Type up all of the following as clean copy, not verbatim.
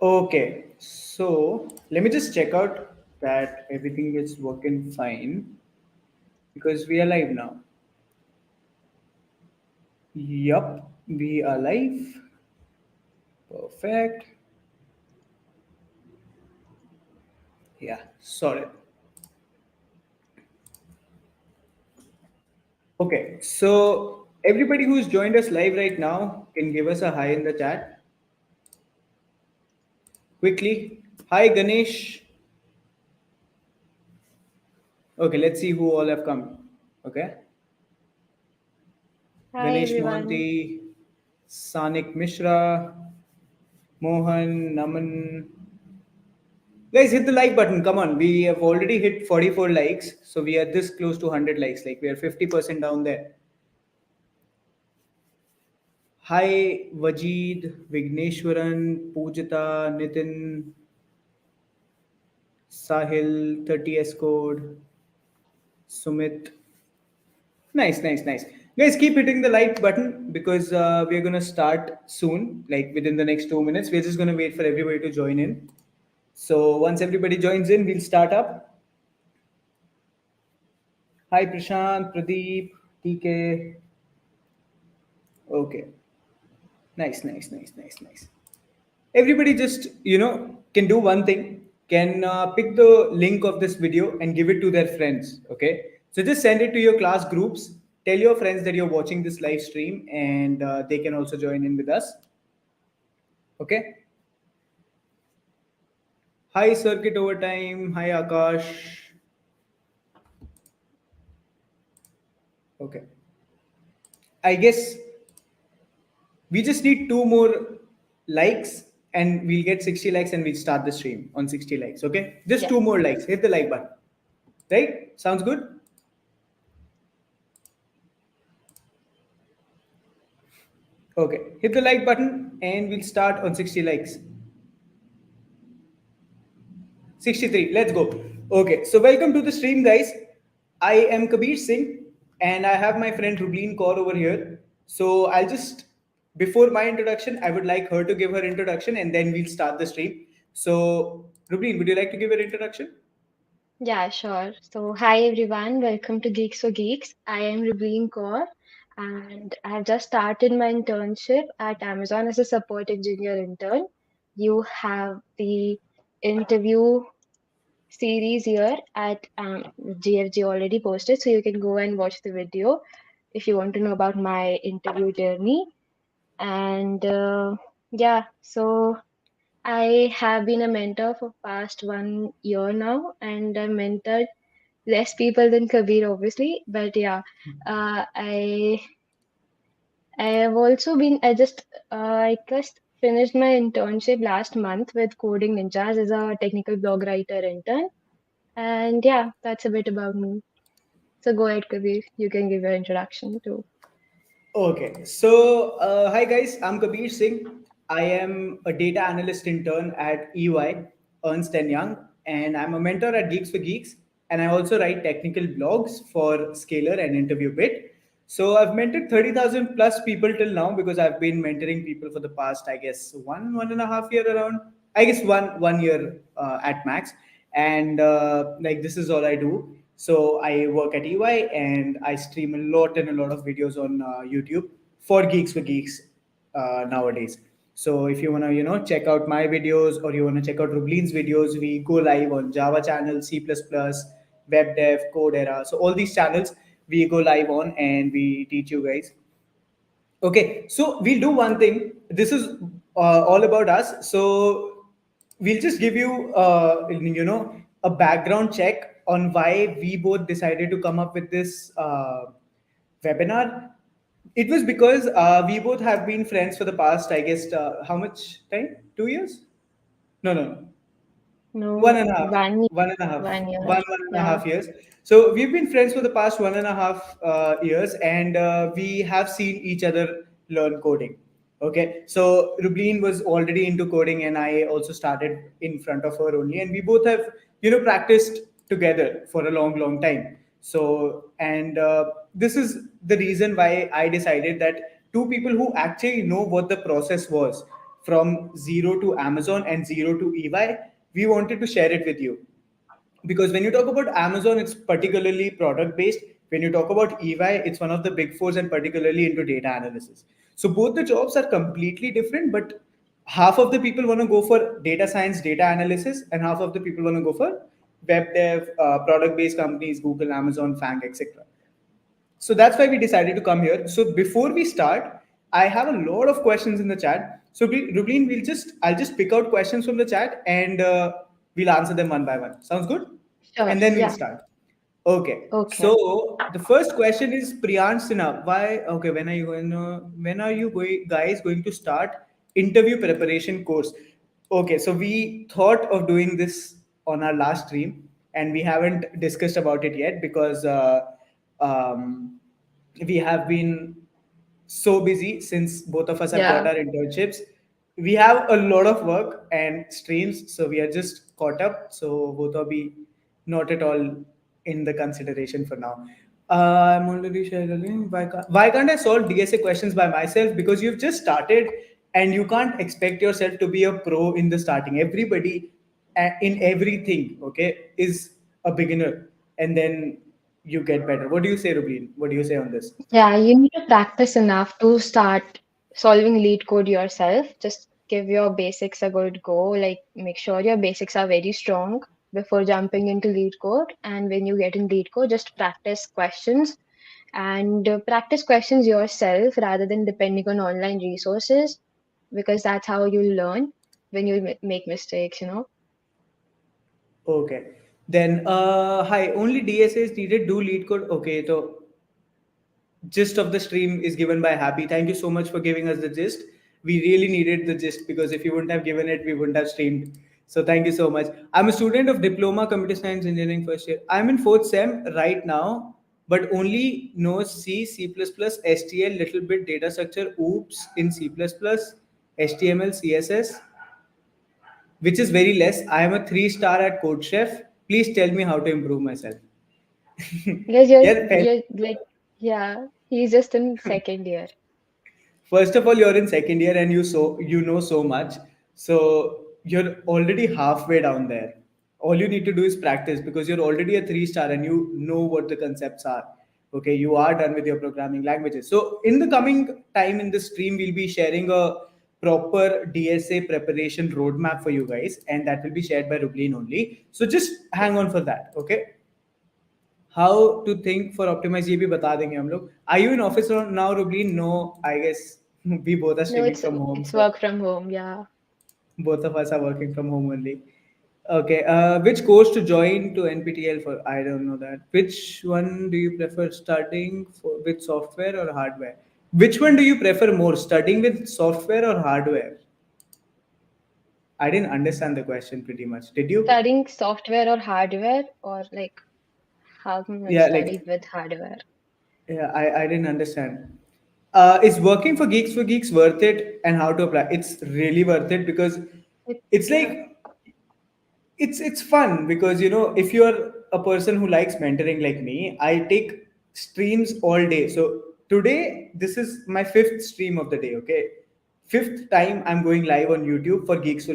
Okay, so let me just check out that everything is working fine because we are live now. Yup, we are live. Perfect. Yeah, sorry. Okay, so everybody who's joined us live right now can give us a hi in the chat quickly. Hi, Ganesh. Okay, let's see who all have come. Okay, Hi Ganesh everyone. Mohanty, Sanik Mishra, Mohan, Naman. Guys, hit the like button. Come on. We have already hit 44 likes. So we are this close to 100 likes. Like we are 50% down there. Hi, Wajid, Vigneshwaran, Pujita, Nitin, Sahil, 30S code, Sumit. Nice, nice, nice. Guys, keep hitting the like button because we're going to start soon, like within the next 2 minutes. We're just going to wait for everybody to join in. So once everybody joins in, we'll start up. Hi, Prashant, Pradeep, TK. Okay. Nice, nice, nice, nice, nice. Everybody just, can do one thing, can pick the link of this video and give it to their friends. Okay. So just send it to your class groups. Tell your friends that you're watching this live stream and they can also join in with us. Okay. Hi, Circuit Overtime. Hi, Akash. Okay. I guess we just need two more likes and we'll get 60 likes and we'll start the stream on 60 likes. Okay. Just Yeah. two more likes. Hit the like button. Right? Sounds good? Okay. Hit the like button and we'll start on 60 likes. 63. Let's go. Okay. So welcome to the stream, guys. I am Kabir Singh and I have my friend Rubleen Kaur over here. So I'll just, before my introduction, I would like her to give her introduction and then we'll start the stream. So, Rubleen, would you like to give your introduction? Yeah, sure. So hi everyone. Welcome to Geeks for Geeks. I am Rubleen Kaur and I have just started my internship at Amazon as a support engineer intern. You have the interview series here at GFG already posted, so you can go and watch the video if you want to know about my interview journey. And yeah, so I have been a mentor for past 1 year now, and I mentored less people than Kabir, obviously. But yeah, I have also been I just finished my internship last month with Coding Ninjas as a technical blog writer intern, and yeah, that's a bit about me. So go ahead, Kabir. You can give your introduction too. Okay, so hi guys, I'm Kabir Singh. I am a data analyst intern at EY, Ernst and Young, and I'm a mentor at Geeks for Geeks. And I also write technical blogs for Scalar and Interview Bit. So I've mentored 30,000 plus people till now because I've been mentoring people for the past, I guess, 1.5 year around. I guess one year at max. And like this is all I do. So I work at EY and I stream a lot and a lot of videos on YouTube for Geeks for Geeks nowadays. So if you wanna, check out my videos or you wanna check out Rubleen's videos, we go live on Java channel, C++, web dev, code era. So all these channels we go live on and we teach you guys. Okay, so we'll do one thing. This is all about us. So we'll just give you, a background check on why we both decided to come up with this webinar. It was because we both have been friends for the past, I guess, how much time? 2 years? No, no, no. One No, and a half, one one and a half, 1 year. Yeah. one and a half years. So we've been friends for the past 1.5 years, and we have seen each other learn coding. Okay, so Rubleen was already into coding, and I also started in front of her only, and we both have practiced together for a long, long time. So, and this is the reason why I decided that two people who actually know what the process was from zero to Amazon and zero to EY, we wanted to share it with you. Because when you talk about Amazon, it's particularly product based. When you talk about EY, it's one of the big fours and particularly into data analysis. So both the jobs are completely different, but half of the people want to go for data science, data analysis, and half of the people want to go for web dev, product based companies, Google, Amazon, Fang, etc. So that's why we decided to come here. So before we start, I have a lot of questions in the chat. So Rubleen, I'll just pick out questions from the chat and we'll answer them one by one. Sounds good? Sure. And then we'll Yeah. start. Okay. Okay. So the first question is Priyansh Sinha. Why? Okay. When are you guys going to start interview preparation course? Okay. So we thought of doing this on our last stream, and we haven't discussed about it yet because um, we have been so busy since both of us have got Yeah. our internships. We have a lot of work and streams, so we are just caught up. So both of we not at all in the consideration for now. I'm already sharing. Why can't I solve DSA questions by myself? Because you've just started and you can't expect yourself to be a pro in the starting. Everybody in everything, okay, is a beginner, and then you get better. What do you say, Rubin? What do you say on this? Yeah, you need to practice enough to start solving lead code yourself. Just give your basics a good go. Like, make sure your basics are very strong before jumping into lead code. And when you get in lead code, just practice questions and practice questions yourself rather than depending on online resources, because that's how you learn when you make mistakes. Okay. Then, hi, only DSA is needed. Do lead code. Okay, so gist of the stream is given by Happy. Thank you so much for giving us the gist. We really needed the gist because if you wouldn't have given it, we wouldn't have streamed. So thank you so much. I'm a student of Diploma Computer Science Engineering first year. I'm in fourth sem right now, but only know C, C++, STL, little bit data structure, oops in C++, HTML, CSS, which is very less. I am a 3 star at Code Chef. Please tell me how to improve myself. Because Yeah, you're like, yeah, he's just in second year. first of all, you're in second year and you know so much. So you're already halfway down there. All you need to do is practice because you're already a 3 star and you know what the concepts are. Okay, you are done with your programming languages. So in the coming time in the stream, we'll be sharing a proper DSA preparation roadmap for you guys, and that will be shared by Rubleen only. So just hang on for that. Okay. How to think for optimize ये भी बता देंगे हम लोग. Are you in office now, Rubleen? No, I guess we both are No, streaming from home, it's so work from home. Yeah. both of us are working from home only. Okay, which course to join to NPTL for? I don't know that. Which one do you prefer studying for with software or hardware? Which one do you prefer more, studying with software or hardware? I didn't understand the question pretty much. Did you? Studying software or hardware, or like how much Yeah, studied like with hardware? yeah, I didn't understand. Is working for Geeks worth it and how to apply? It's really worth it because It, it's yeah. like it's fun because if you're a person who likes mentoring like me, I take streams all day. So today this is my fifth stream of the day. Okay, fifth time I'm going live on YouTube for Geeks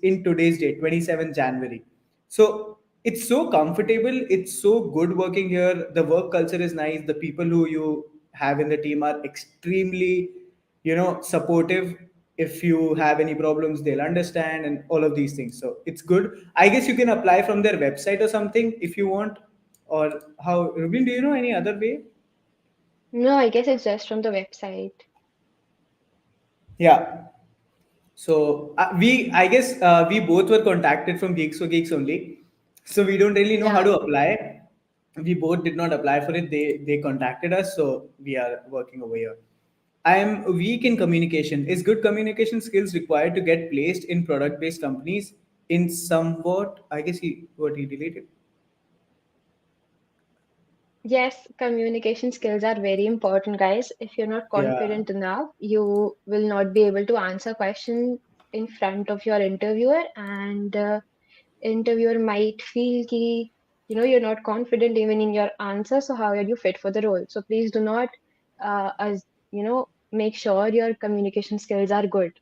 in today's date, 27th January. So it's so comfortable, it's so good working here. The work culture is nice. The people who you have in the team are extremely supportive. If you have any problems, they'll understand, and all of these things. So it's good. I guess you can apply from their website or something if you want. Or how, Rubin, do you know any other way? No, I guess it's just from the website. Yeah. So I guess we both were contacted from Geeks for Geeks only, so we don't really know how Yeah. to apply. We both did not apply for it. They contacted us, so we are working over here. I am weak in communication. Is good communication skills required to get placed in product based companies? In somewhat, I guess he deleted. Yes, communication skills are very important, guys. If you're not Yeah. confident enough, you will not be able to answer question in front of your interviewer, and interviewer might feel ki, you're not confident even in your answer. So how are you fit for the role? So please do not, as make sure your communication skills are good.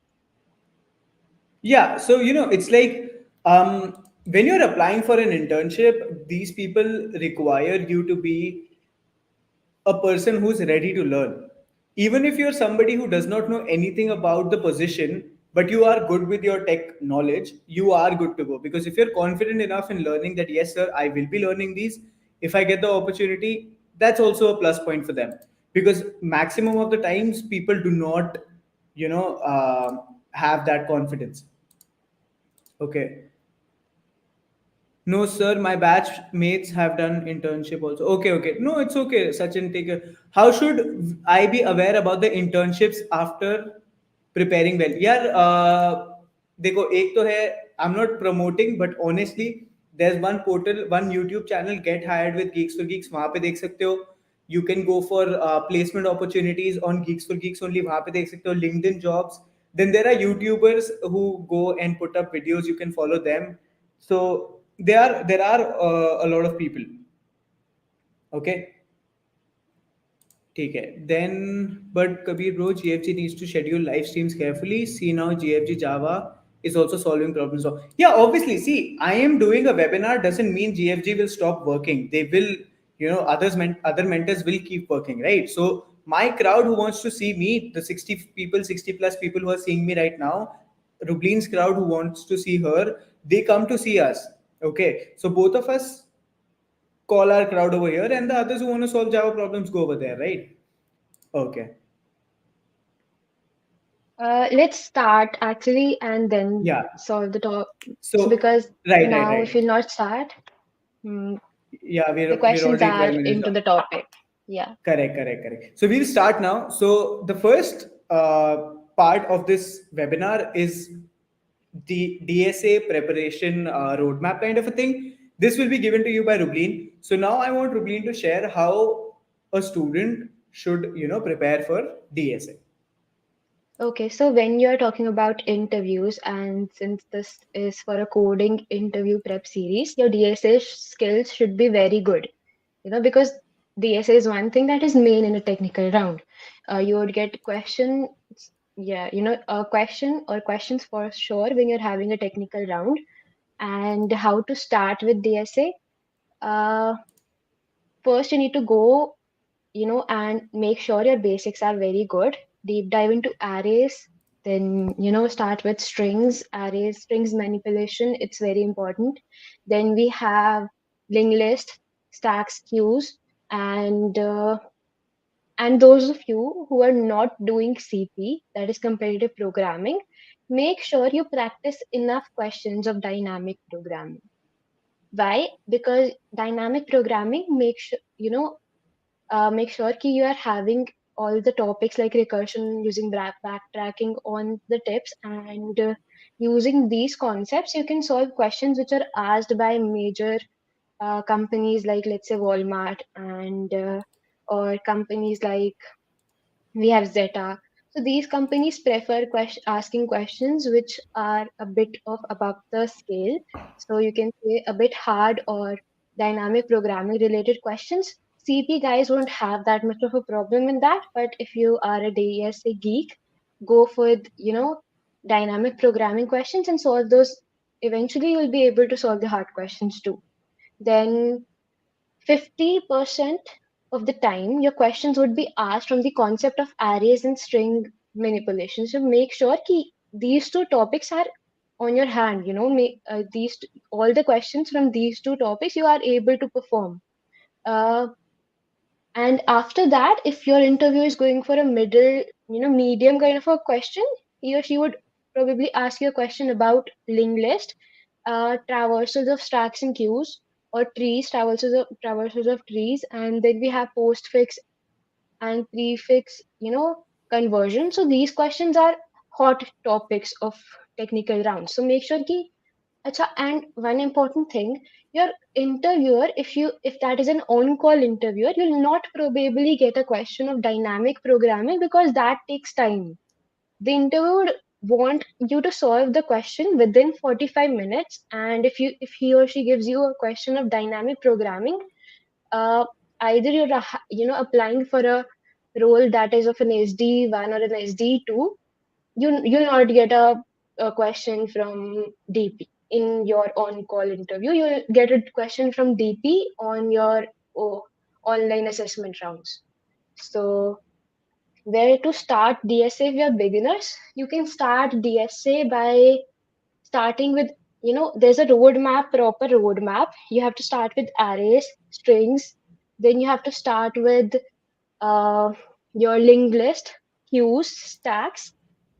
Yeah, so it's like when you're applying for an internship, these people require you to be a person who's ready to learn. Even if you're somebody who does not know anything about the position, but you are good with your tech knowledge, you are good to go. Because if you're confident enough in learning that, yes, sir, I will be learning these, if I get the opportunity, that's also a plus point for them. Because maximum of the times, people do not, have that confidence. Okay. No, sir, my batch mates have done internship also. Okay, okay. No, it's okay. Sachin, take a. How should I be aware about the internships after preparing well? यार देखो एक तो है I'm not promoting but honestly there's one portal one YouTube channel Get Hired with Geeks for Geeks वहाँ पे देख सकते हो. You can go for placement opportunities on Geeks for Geeks only वहाँ पे देख सकते हो. LinkedIn jobs. Then there are YouTubers who go and put up videos. You can follow them. So there are a lot of people. Okay. ठीक है. Then but Kabir bro, GFG needs to schedule live streams carefully. See now GFG Java is also solving problems. So yeah, obviously, see, I am doing a webinar doesn't mean GFG will stop working. They will, other mentors will keep working, right? So my crowd who wants to see me, the 60 people, 60 plus people who are seeing me right now, Rubleen's crowd who wants to see her, they come to see us. Okay, so both of us call our crowd over here, and the others who want to solve Java problems go over there, right? Okay. Let's start actually and then Yeah. solve the top. So So because right, right, now if right. you'll not start, mm, Yeah, the we're questions already 12 are minutes into down. the topic. Yeah. Correct, correct, correct. So we'll start now. So the first part of this webinar is the DSA preparation roadmap kind of a thing. This will be given to you by Rubleen. So now I want Rubleen to share how a student should, prepare for DSA. Okay, so when you're talking about interviews, and since this is for a coding interview prep series, your DSA skills should be very good. Because DSA is one thing that is main in a technical round. You would get questions, yeah, a question or questions for sure when you're having a technical round. And how to start with DSA? Uh, First, you need to go, and make sure your basics are very good. Deep dive into arrays, then, start with strings, arrays, strings manipulation. It's very important. Then we have linked list, stacks, queues, and those of you who are not doing CP, that is competitive programming, make sure you practice enough questions of dynamic programming. Why? Because dynamic programming makes make sure that you are having all the topics like recursion, using backtracking on the tips, and using these concepts, you can solve questions which are asked by major companies like, let's say, Walmart, and or companies like we have Zeta. So these companies prefer asking questions which are a bit of above the scale. So you can say a bit hard or dynamic programming related questions. CP guys won't have that much of a problem in that, but if you are a DSA geek, go for dynamic programming questions and solve those. Eventually, you'll be able to solve the hard questions too. Then 50% of the time, your questions would be asked from the concept of arrays and string manipulation. So make sure that these two topics are on your hand. All the questions from these two topics you are able to perform. Uh, and after that, if your interview is going for a medium kind of a question, he or she would probably ask you a question about linked list, traversals of stacks and queues, or trees, traversals of trees, and then we have postfix and prefix, conversion. So these questions are hot topics of technical rounds. So make sure ki Acha, and one important thing, your interviewer, if that is an on-call interviewer, you'll not probably get a question of dynamic programming because that takes time. The interviewer would want you to solve the question within 45 minutes, and if he or she gives you a question of dynamic programming, uh, either you're applying for a role that is of an SD1 or an SD2, you'll not get a a question from DP in your on-call interview. You'll get a question from DP on your online assessment rounds. So, where to start DSA if you're beginners? You can start DSA by starting with, there's a roadmap, proper roadmap. You have to start with arrays, strings. Then you have to start with uh, your linked list, queues, stacks,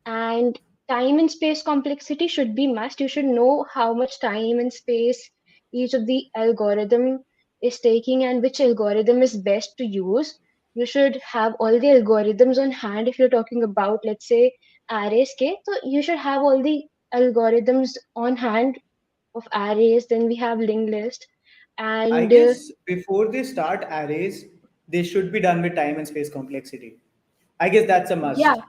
and time and space complexity should be must. You should know how much time and space each of the algorithm is taking and which algorithm is best to use. You should have all the algorithms on hand if you're talking about, let's say, arrays. Okay, so you should have all the algorithms on hand of arrays. Then we have linked list, I and guess before they start arrays, they should be done with time and space complexity. I guess that's a yeah, must.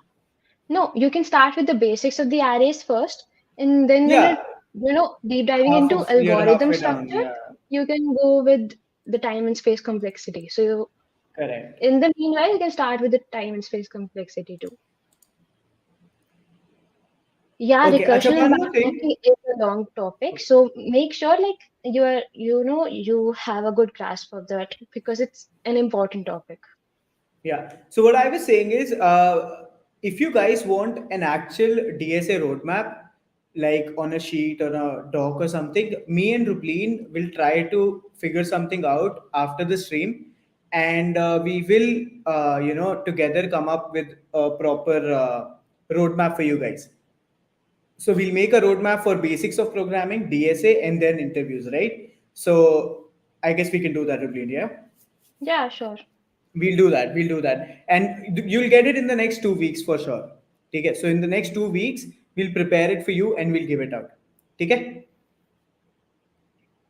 no, you can start with the basics of the arrays first, and then when Yeah, it, deep diving half into of you're algorithm halfway down. structure, Yeah, you can go with the time and space complexity. So correct. in the meanwhile, you can start with the time and space complexity too. Yeah, Okay, acha, recursion and one more thing. backlinking is a long topic, so make sure like you have a good grasp of that because it's an important topic. Yeah. So what I was saying is, if you guys want an actual DSA roadmap, like on a sheet or a doc or something, me and Rubleen will try to figure something out after the stream, and we will, together come up with a proper roadmap for you guys. So we'll make a roadmap for basics of programming, DSA, and then interviews, right? So I guess we can do that, Rubleen. Yeah. Yeah, sure. We'll do that. We'll do that. And you'll get it in the next 2 weeks for sure. Okay. So in the next 2 weeks, we'll prepare it for you and we'll give it out. Okay.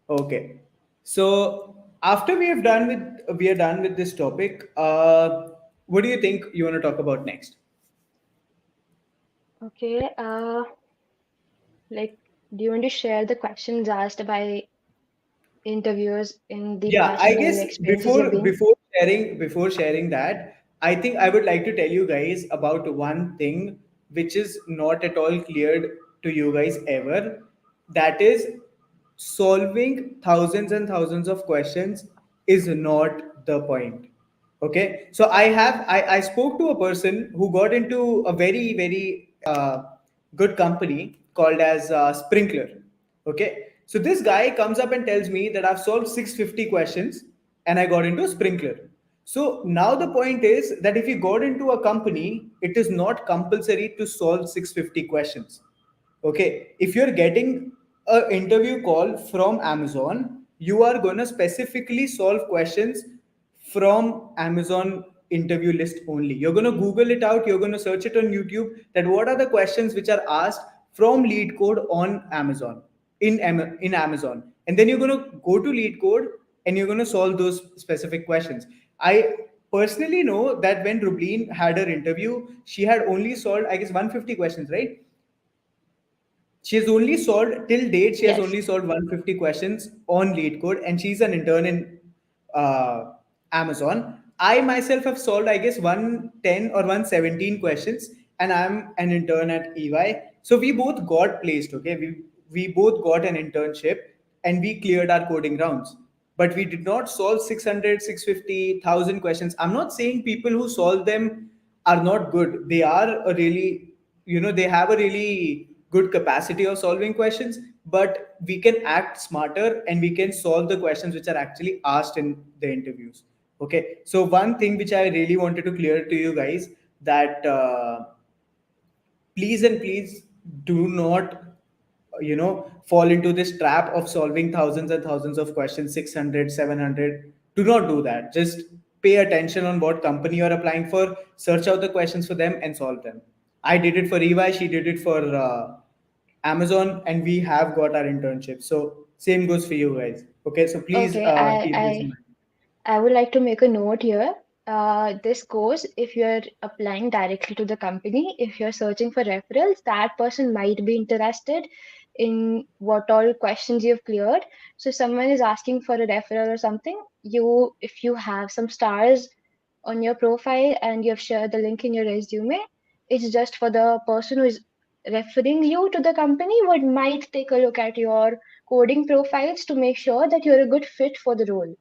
Okay. So after we are done with this topic, what do you think you want to talk about next? Okay. Like, do you want to share the questions asked by interviewers in the Yeah, past I training guess experiences you've been? before sharing that, I think I would like to tell you guys about one thing which is not at all cleared to you guys ever. That is, solving thousands and thousands of questions is not the point. Okay, so I spoke to a person who got into a very good company called as Sprinkler. Okay, so this guy comes up and tells me that I've solved 650 questions and I got into Sprinkler. So now the point is that if you got into a company, it is not compulsory to solve 650 questions. Okay, if you're getting an interview call from Amazon, you are going to specifically solve questions from Amazon interview list only. You're going to Google it out, you're going to search it on YouTube, that what are the questions which are asked from lead code on Amazon, in Amazon. And then you're going to go to lead code and you're going to solve those specific questions. I personally know that when Rubleen had her interview, she had only solved, I guess, 150 questions, right? She has only solved till date. She has Yes. only solved 150 questions on lead code, and she's an intern in Amazon. I myself have solved, I guess, 110 or 117 questions, and I'm an intern at EY. So we both got placed. Okay, we both got an internship, and we cleared our coding rounds. But we did not solve 600, 650,000 questions. I'm not saying people who solve them are not good. They are a really, they have a really good capacity of solving questions, but we can act smarter and we can solve the questions which are actually asked in the interviews. Okay, so one thing which I really wanted to clear to you guys, that please and please do not fall into this trap of solving thousands and thousands of questions, 600, 700. Do not do that. Just pay attention on what company you're applying for, search out the questions for them and solve them. I did it for EY, she did it for Amazon, and we have got our internship. So same goes for you guys. Okay, so please Okay. keep this in mind. I would like to make a note here. This goes if you're applying directly to the company, if you're searching for referrals, that person might be interested in what all questions you've cleared. So if someone is asking for a referral or something, if you have some stars on your profile and you have shared the link in your resume, it's just for the person who is referring you to the company would might take a look at your coding profiles to make sure that you're a good fit for the role.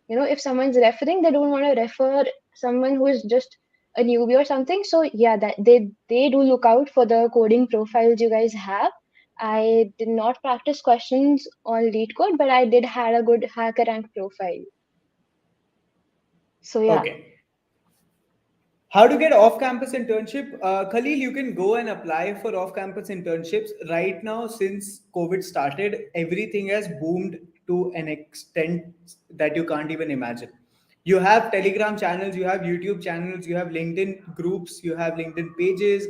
If someone's referring, they don't want to refer someone who is just a newbie or something. So yeah, that they do look out for the coding profiles you guys have. I did not practice questions on lead code, but I did had a good hacker rank profile. So yeah. Okay. How to get off-campus internship? Khalil, you can go and apply for off-campus internships. Right now, since COVID started, everything has boomed to an extent that you can't even imagine. You have Telegram channels, you have YouTube channels, you have LinkedIn groups, you have LinkedIn pages,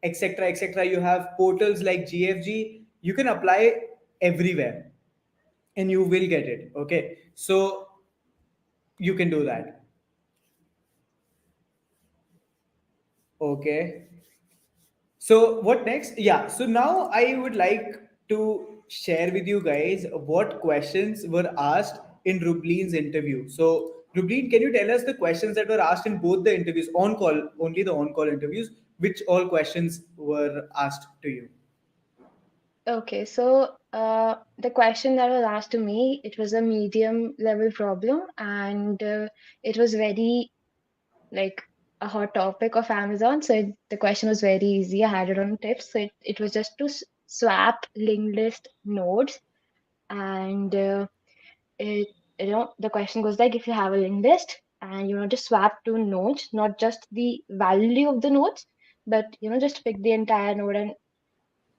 etc., etc. You have portals like GFG. You can apply everywhere, and you will get it. Okay, so you can do that. Okay. So what next? Yeah. So now I would like to share with you guys what questions were asked in Rubleen's interview. So Rubleen, can you tell us the questions that were asked in both the interviews, on call, only the on call interviews, which all questions were asked to you? Okay, so the question that was asked to me, it was a medium level problem, and it was very like a hot topic of Amazon. So the question was very easy. I had it on tips. So it was just to swap linked list nodes, and it the question goes like, if you have a linked list and you want to swap two nodes, not just the value of the nodes, but just pick the entire node and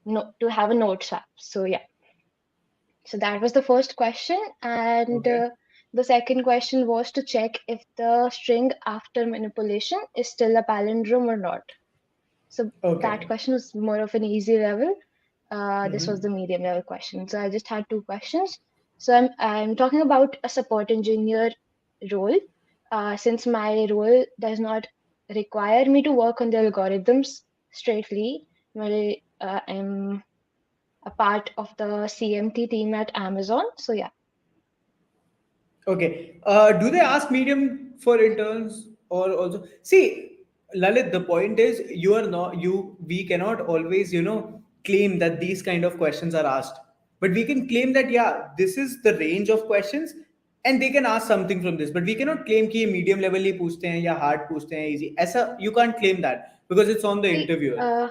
no, to have a node swap. So yeah. So that was the first question. And Okay. the second question was to check if the string after manipulation is still a palindrome or not. So that Okay. question was more of an easy level. This was Mm-hmm. the medium level question. So I just had two questions. So I'm talking about a support engineer role. Since my role does not require me to work on the algorithms straightly, I'm a part of the CMT team at Amazon. So yeah, Okay. Do they ask medium for interns or also? See, Lalit, the point is you are not you. We cannot always, claim that these kind of questions are asked, but we can claim that yeah, this is the range of questions, and they can ask something from this. But we cannot claim कि ये medium level ही पूछते हैं या hard पूछते हैं easy. ऐसा you can't claim that because it's on the see, interviewer.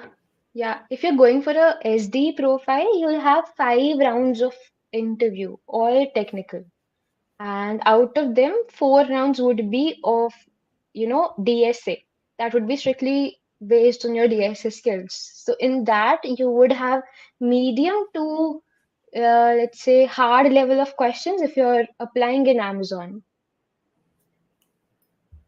yeah, if you're going for a SD profile, you'll have 5 rounds of interview, all technical, and out of them, 4 rounds would be of, DSA. That would be strictly based on your DSA skills. So in that, you would have medium to let's say hard level of questions if you're applying in Amazon.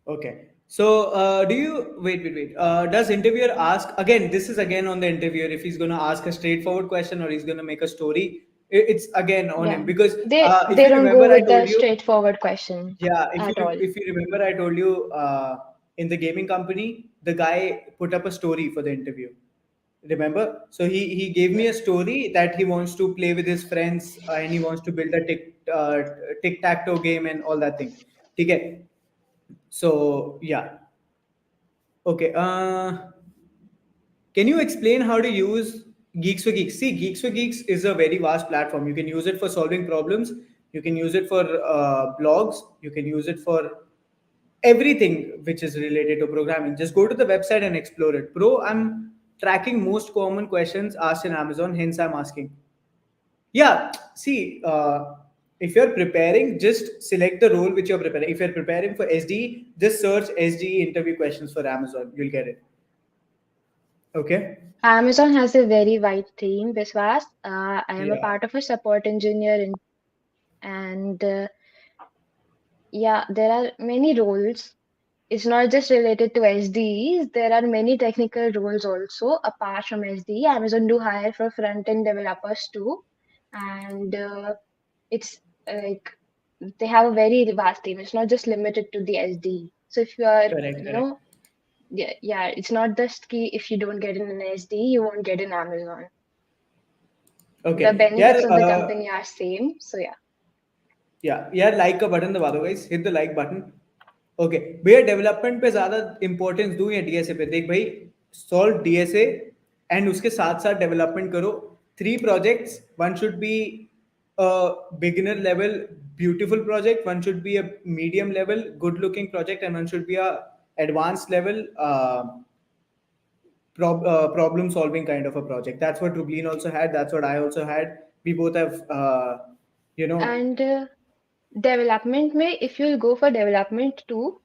Okay. So, do you wait? Does interviewer ask again? This is again on the interviewer if he's going to ask a straightforward question or he's going to make a story. It's again on him Yeah, because they if they you don't go remember, I with told the you. straightforward question Yeah, at all. if you remember, I told you in the gaming company, the guy put up a story for the interview. Remember? So he gave me Yeah. a story that he wants to play with his friends and he wants to build a tic tac toe game and all that thing. Okay. So yeah. Okay. Can you explain how to use Geeks for Geeks? See, Geeks for Geeks is a very vast platform. You can use it for solving problems. You can use it for blogs. You can use it for everything which is related to programming. Just go to the website and explore it. Bro, I'm tracking most common questions asked in Amazon, hence I'm asking. Yeah, see, if you're preparing, just select the role which you're preparing. If you're preparing for SD, just search SD interview questions for Amazon. You'll get it. Okay. Amazon has a very wide team, Viswas. I am a Yeah. part of a support engineer, and yeah, there are many roles. It's not just related to SDs. There are many technical roles also apart from SD. Amazon do hire for front-end developers too, and it's like they have a very vast team. It's not just limited to the SD. So if you are, Correct. Correct. yeah, it's not just key if you don't get in an SD, you won't get in Amazon. The Okay. benefits Yeah. of the company are same. So yeah. यार like का button दबा दो guys hit the like button okay भैया development पे ज्यादा importance दूं या DSA पे देख भाई सॉल्व डीएसए एंड उसके साथ साथ डेवलपमेंट करो. 3 projects, one should be a beginner level beautiful project, one should be a medium level good looking project, and one should be a advanced level problem solving kind of a project. That's what Rubleen also had, that's what I also had. We both have you know And development may, if you'll go for development too,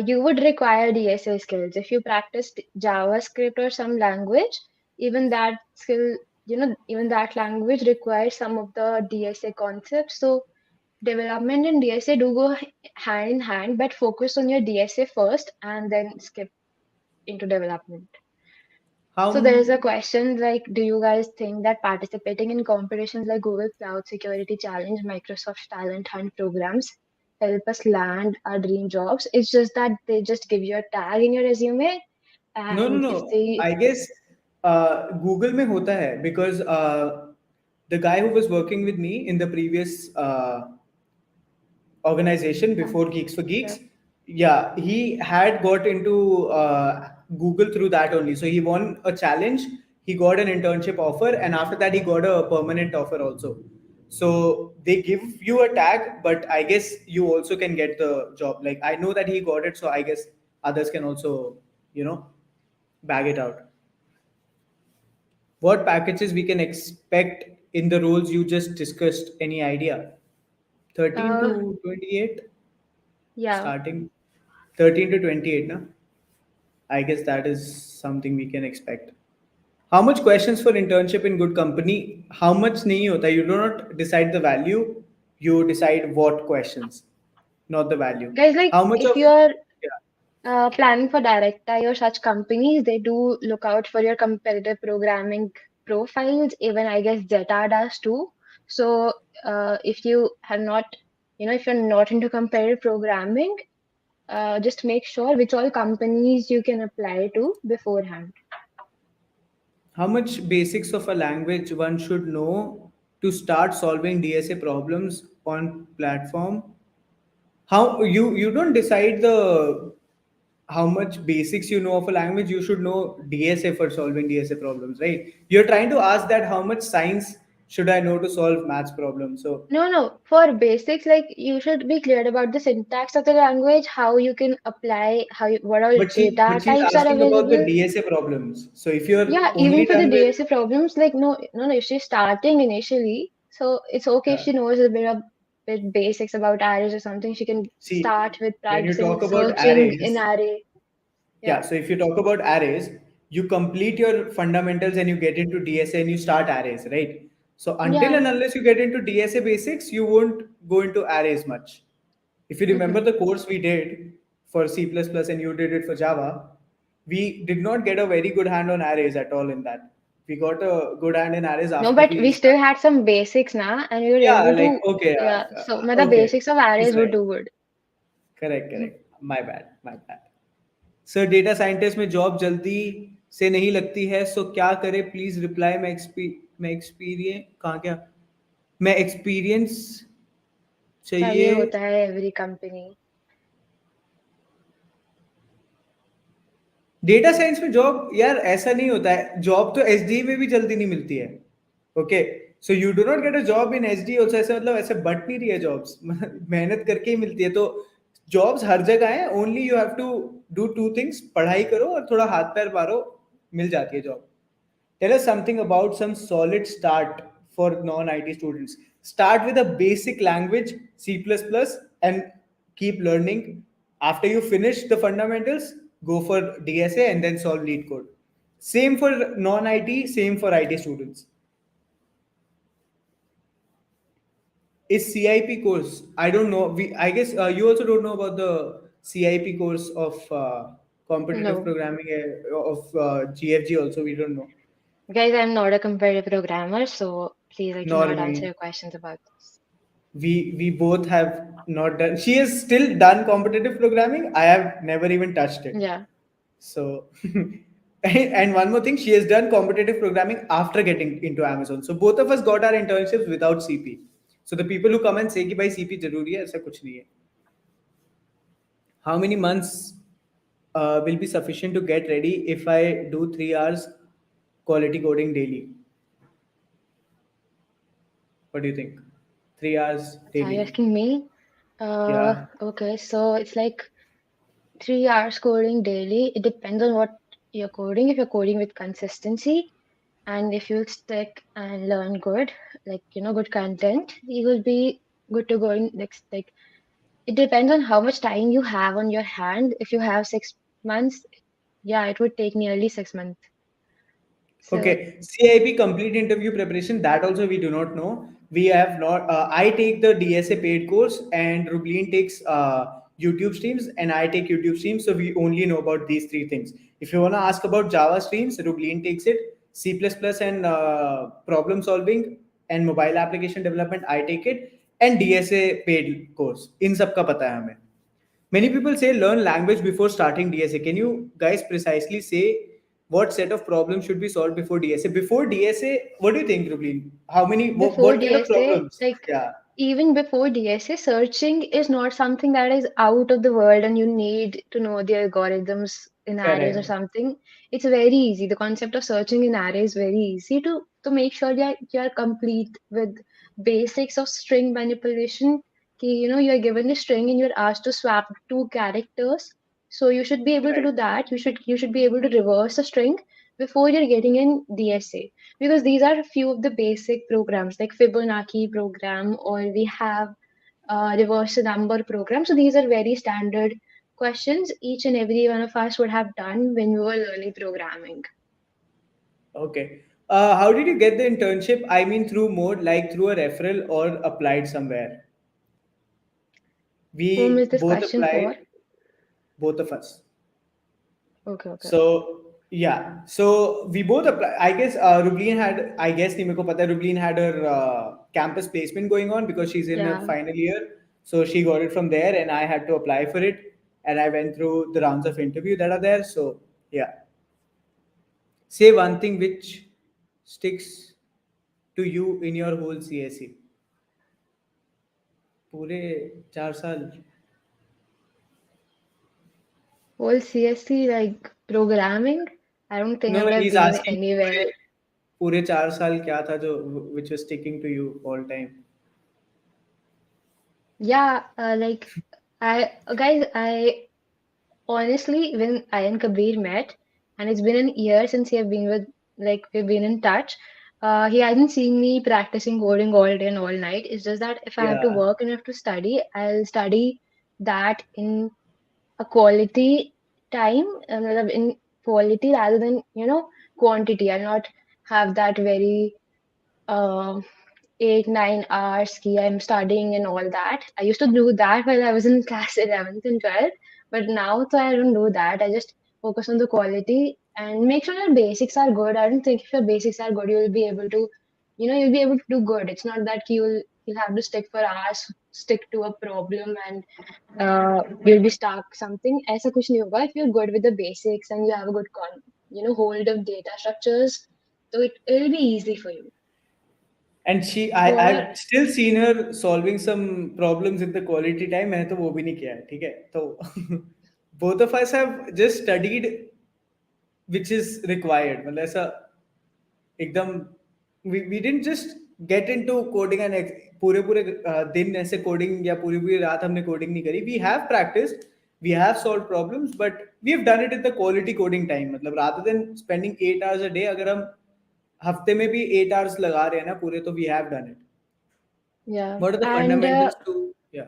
you would require DSA skills. If you practiced JavaScript or some language, even that skill, even that language requires some of the DSA concepts. So development and DSA do go hand in hand, but focus on your DSA first and then skip into development. how So there is a question like, do you guys think that participating in competitions like Google Cloud Security Challenge, Microsoft Talent Hunt programs help us land our dream jobs? It's just that they just give you a tag in your resume, No, no, and if no. they, I guess Google में होता है because the guy who was working with me in the previous organization yeah, before Geeks for Geeks, sure. yeah, he had got into Google through that only. So he won a challenge, he got an internship offer, and after that he got a permanent offer also. So they give you a tag, but I guess you also can get the job. Like I know that he got it, so I guess others can also, you know, bag it out. What packages we can expect in the roles you just discussed? Any idea? 13 Uh, to 28, yeah. starting 13 to 28, na? I guess that is something we can expect. How much questions for internship in good company? How much nahi hota? You do not decide the value, you decide what questions, not the value. Guys, like How much if of, you're yeah. planning for direct hire or such companies, they do look out for your competitive programming profiles. Even I guess Zeta does too. So if you have not, if you're not into competitive programming, just make sure which all companies you can apply to beforehand. How much basics of a language one should know to start solving DSA problems on platform? How you don't decide the how much basics you know of a language. You should know DSA for solving DSA problems, right? You're trying to ask that how much science should I know to solve maths problems. So, No, no. For basics, like you should be clear about the syntax of the language, how you can apply, what all but data she's types are asking about the available. DSA problems. So if you're Yeah, only even for the done with DSA problems, like no, no, no, if she's starting initially, so it's okay if uh, she knows a bit basics about arrays or something. She can see, start with when you practicing talk about searching in arrays, array. yeah, Yeah, so if you talk about arrays, you complete your fundamentals and you get into DSA and you start arrays, right? So until yeah. and unless you get into DSA basics, you won't go into arrays much. If you remember Mm-hmm. the course we did for C++ and you did it for Java, we did not get a very good hand on arrays at all in that. We got a good hand in arrays No, after but we we still started. had some basics now, and we were Yeah, able like to, okay, yeah. So, the okay, basics of he's arrays would right. do good. Correct, correct. My bad, my bad. Sir data scientist में job जल्दी से नहीं लगती है, सो क्या करे please reply. मैं experience कहाँ क्या मैं एक्सपीरियंस चाहिए चाहिए. होता है every company. डेटा साइंस में जॉब यार ऐसा नहीं होता है, जॉब तो एसडी में भी जल्दी नहीं मिलती है. Okay, so you do not get a job in SD also. ऐसे मतलब ऐसे बट नहीं रही है जॉब्स. मेहनत करके ही मिलती है. तो जॉब्स हर जगह है, only you have to do 2 things, पढ़ाई करो और थोड़ा हाथ पैर मारो, मिल जाती है job. Tell us something about some solid start for non-IT students. Start with a basic language, C++, and keep learning. After you finish the fundamentals, go for DSA and then solve lead code. Same for non-IT, same for IT students. Is CIP course? I don't know. I guess you also don't know about the CIP course of competitive No, programming of GFG. Also, we don't know. guys, I'm not a competitive programmer, so please, I Nor cannot answer we. your questions about this. We both have not done. She has still done competitive programming, I have never even touched it. Yeah. So and one more thing, she has done competitive programming after getting into Amazon. So both of us got our internships without CP. So the people who come and say कि भाई CP जरूरी है, ऐसा कुछ नहीं है. How many months will be sufficient to get ready if I do 3 hours quality coding daily? What do you think? 3 hours Are you daily. asking me? Yeah. Okay, so it's like 3 hours coding daily. It depends on what you're coding. If you're coding with consistency and if you stick and learn good, like good content, you will be good to go in next. Like it depends on how much time you have on your hand. If you have 6 months, yeah, it would take nearly 6 months. So Okay, CIP complete interview preparation, that also we do not know. We have not, I take the DSA paid course and Rubleen takes YouTube streams and I take YouTube streams. So we only know about these three things. If you want to ask about Java streams, Rubleen takes it. C++ and problem solving and mobile application development, I take it. And DSA paid course. In सबका पता है हमें. Many people say learn language before starting DSA. Can you guys precisely say what set of problems should be solved before DSA? Before DSA, what do you think, Rubleen? How many, before what kind of DSA, problems? like Yeah, even before DSA, searching is not something that is out of the world and you need to know the algorithms in arrays or correct. something. It's very easy. The concept of searching in arrays is very easy to make sure you're complete with basics of string manipulation. You're given a string and you're asked to swap two characters. So you should be able to Right. do that. You should be able to reverse a string before you're getting in DSA, because these are a few of the basic programs like Fibonacci program, or we have reverse the number program. So these are very standard questions each and every one of us would have done when we were learning programming. Okay. How did you get the internship? I mean, through mode, like through a referral or applied somewhere? Whom is We this both question for? applied, both of us. Okay, okay. So yeah, so we both apply. I guess Rubleen had. I guess नहीं मेरे को पता है Rubleen had her campus placement going on because she's in her Yeah. final year. So she got it from there, and I had to apply for it, and I went through the rounds of interview that are there. So yeah, say one thing which sticks to you in your whole CSE. पूरे 4 साल. Whole CSC, like programming, I don't think I No, would have he's been asking anywhere. पूरे 4 साल क्या था जो which was sticking to you all time. Yeah, I honestly, when I and Kabir met, and it's been an year since we've been in touch. He hasn't seen me practicing coding all day and all night. It's just that if I have to Yeah, work and have to study, I'll study that in a quality time, in quality rather than quantity. I'll not have that very uh, 8 9 hours ki I'm studying and all that. I used to do that while I was in class 11th and 12th, but now so I don't do that. I just focus on the quality and make sure your basics are good. I don't think if your basics are good, you'll be able to, you'll be able to do good. It's not that you'll have to stick for hours, stick to a problem, and you'll be stuck something. ऐसा कुछ नहीं होगा. If you're good with the basics and you have a good hold of data structures, so it'll be easy for you. and she For I've still seen her solving some problems in the quality time. मैंने तो वो भी नहीं किया है, ठीक है? तो both of us have just studied which is required. मतलब ऐसा एकदम we didn't just get into coding and पूरे पूरे दिन ऐसे coding या पूरी पूरी रात हमने coding नहीं करी. We have practiced, we have solved problems, but we have done it in the quality coding time. मतलब rather than spending 8 hours a day, अगर हम हफ्ते में भी 8 hours लगा रहे हैं ना पूरे, तो we have done it. Yeah, What are the and fundamentals to, yeah,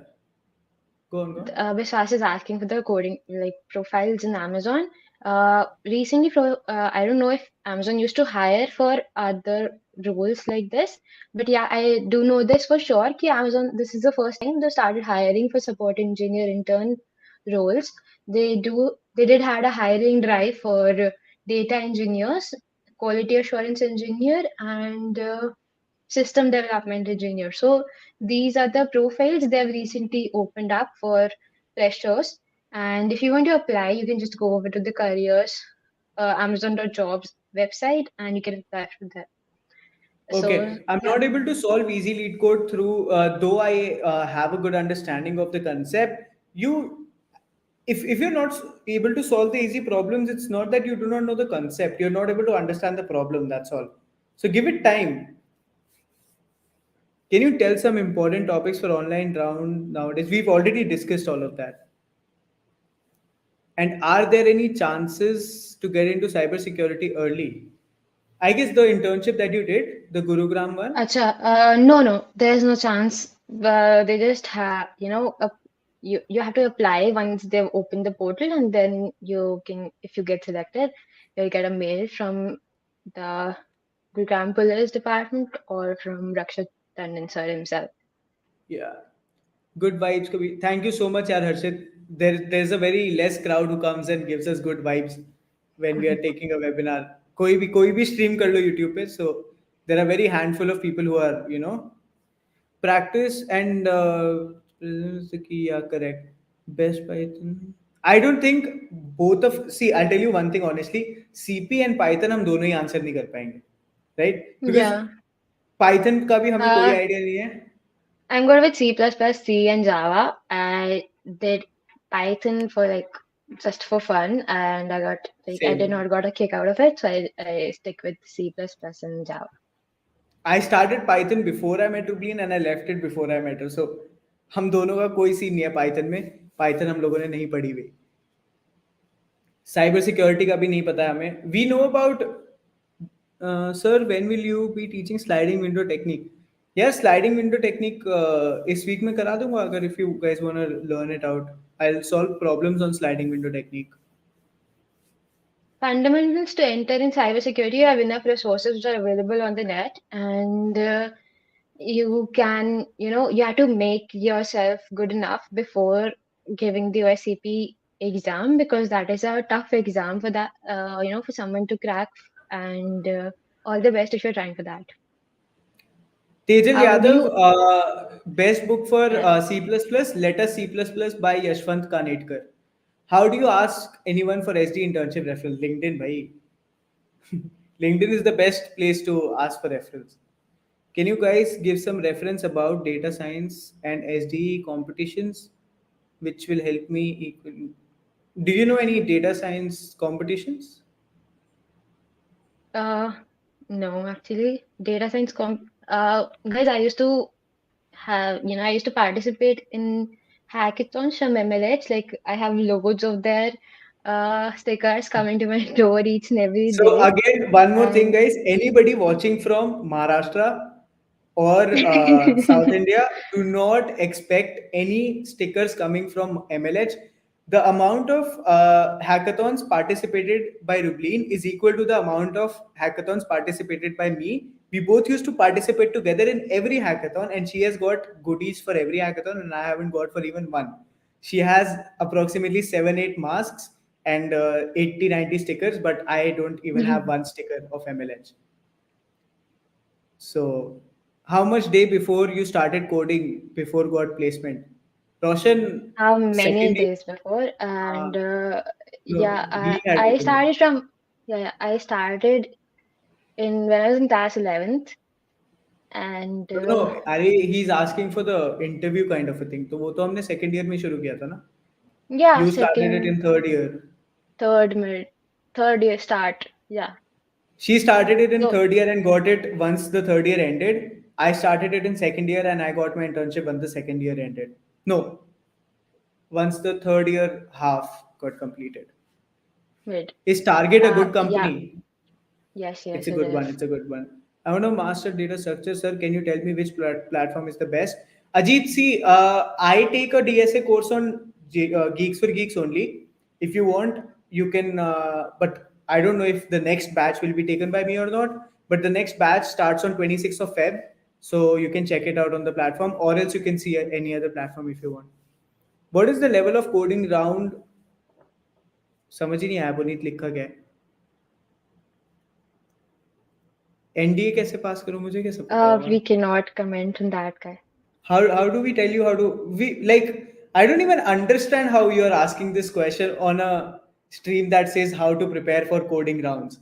go on, go on. Vishwas is asking for the coding like profiles in Amazon. Recently, I don't know if Amazon used to hire for other roles like this, but yeah, I do know this for sure. Ki Amazon, this is the first time they started hiring for support engineer intern roles. They did had a hiring drive for data engineers, quality assurance engineer, and system development engineer. So these are the profiles they've recently opened up for freshers. And if you want to apply, you can just go over to the careers Amazon.jobs website and you can apply for that. So Okay, I'm yeah, not able to solve easy lead code through, though I have a good understanding of the concept. You if you're not able to solve the easy problems, it's not that you do not know the concept. You're not able to understand the problem. That's all. So give it time. Can you tell some important topics for online round nowadays? We've already discussed all of that. And are there any chances to get into cybersecurity early? I guess the internship that you did, the Gurugram one. Acha, no, no, there's no chance. They just have, you have to apply once they've opened the portal, and then you can, if you get selected, you'll get a mail from the Gurugram Police Department or from Rakshat Tandon sir himself. Yeah. Good vibes, Kabir. Thank you so much, yaar, Harshit. There's a very less crowd who comes and gives us good vibes when we are taking a webinar. कोई भी stream कर लो YouTube पे. So there are very handful of people who are, practice and yeah, correct. Best Python. I don't think both of. See, I'll tell you one thing honestly. CP and Python हम दोनों ही answer नहीं कर पाएंगे, right? Because Yeah. Python का भी हमें कोई Uh, idea नहीं है. I'm good with C++, C, and Java. I did Python for like just for fun, and I did Same. not got a kick out of it, so I stick with C++ and Java. I started Python before I met Rubleen and I left it before I met her. So हम दोनों का कोई scene नहीं है Python में. Python हम लोगों ने नहीं पढ़ी हुई. साइबर सिक्योरिटी का भी नहीं पता है हमें. We know about sir when will you be teaching sliding window technique. यार स्लाइडिंग विंडो टेक्निक इस वीक में करा दूंगा अगर if you guys want to learn it out. I will solve problems on sliding window technique. Fundamentals to enter in cybersecurity, you have enough resources which are available on the net, and you have to make yourself good enough before giving the OSCP exam, because that is a tough exam for that, for someone to crack. And all the best if you're trying for that. Tejal How do Yadav, you? best book for Yeah. C++, Let Us C++ by Yashwant Kanetkar. How do you ask anyone for SD internship referral? LinkedIn, bhai. LinkedIn is the best place to ask for referrals. Can you guys give some reference about data science and SDE competitions, which will help me equal? Do you know any data science competitions? Uh, no, actually, data science guys, I used to participate in hackathons from MLH. Like, I have logos of their stickers coming to my door each and every So day. again, one more thing, And guys. Anybody watching from Maharashtra or South India, do not expect any stickers coming from MLH. The amount of hackathons participated by Rubleen is equal to the amount of hackathons participated by me. We both used to participate together in every hackathon, and she has got goodies for every hackathon, and I haven't got for even one. She has approximately 7 8 masks and 80 90 stickers, but I don't even have one sticker of MLH. So how much day before you started coding before got placement? Roshan, how many second year. days before? uh, And no, yeah, we had I to. started from, yeah, I started in when I was in class 11th. And No, अरे he's asking for the interview kind of a thing. तो वो तो हमने second year में शुरू किया था ना. yeah, You started it second, in third year. third, mid, third year start. Yeah. She started it in So, third year and got it once the third year ended. I started it in second year and I got my internship when the second year ended. No, once the third year half got completed. mid. Is Target a good Yeah, company? yes, It's yes, a it good is. one. It's a good one. I want to master data structure, sir. Can you tell me which platform is the best? Ajit, see, I take a DSA course on Geeks for Geeks only. If you want, you can. But I don't know if the next batch will be taken by me or not. But the next batch starts on 26th of Feb, so you can check it out on the platform, or else you can see any other platform if you want. What is the level of coding round? समझ ही नहीं आया पुनीत लिखा क्या है. NDA कैसे पास करूं मुझे कैसे पता होगा. We cannot comment on that guy. How do we tell you how to we like. I don't even understand how you are asking this question on a stream that says how to prepare for coding rounds.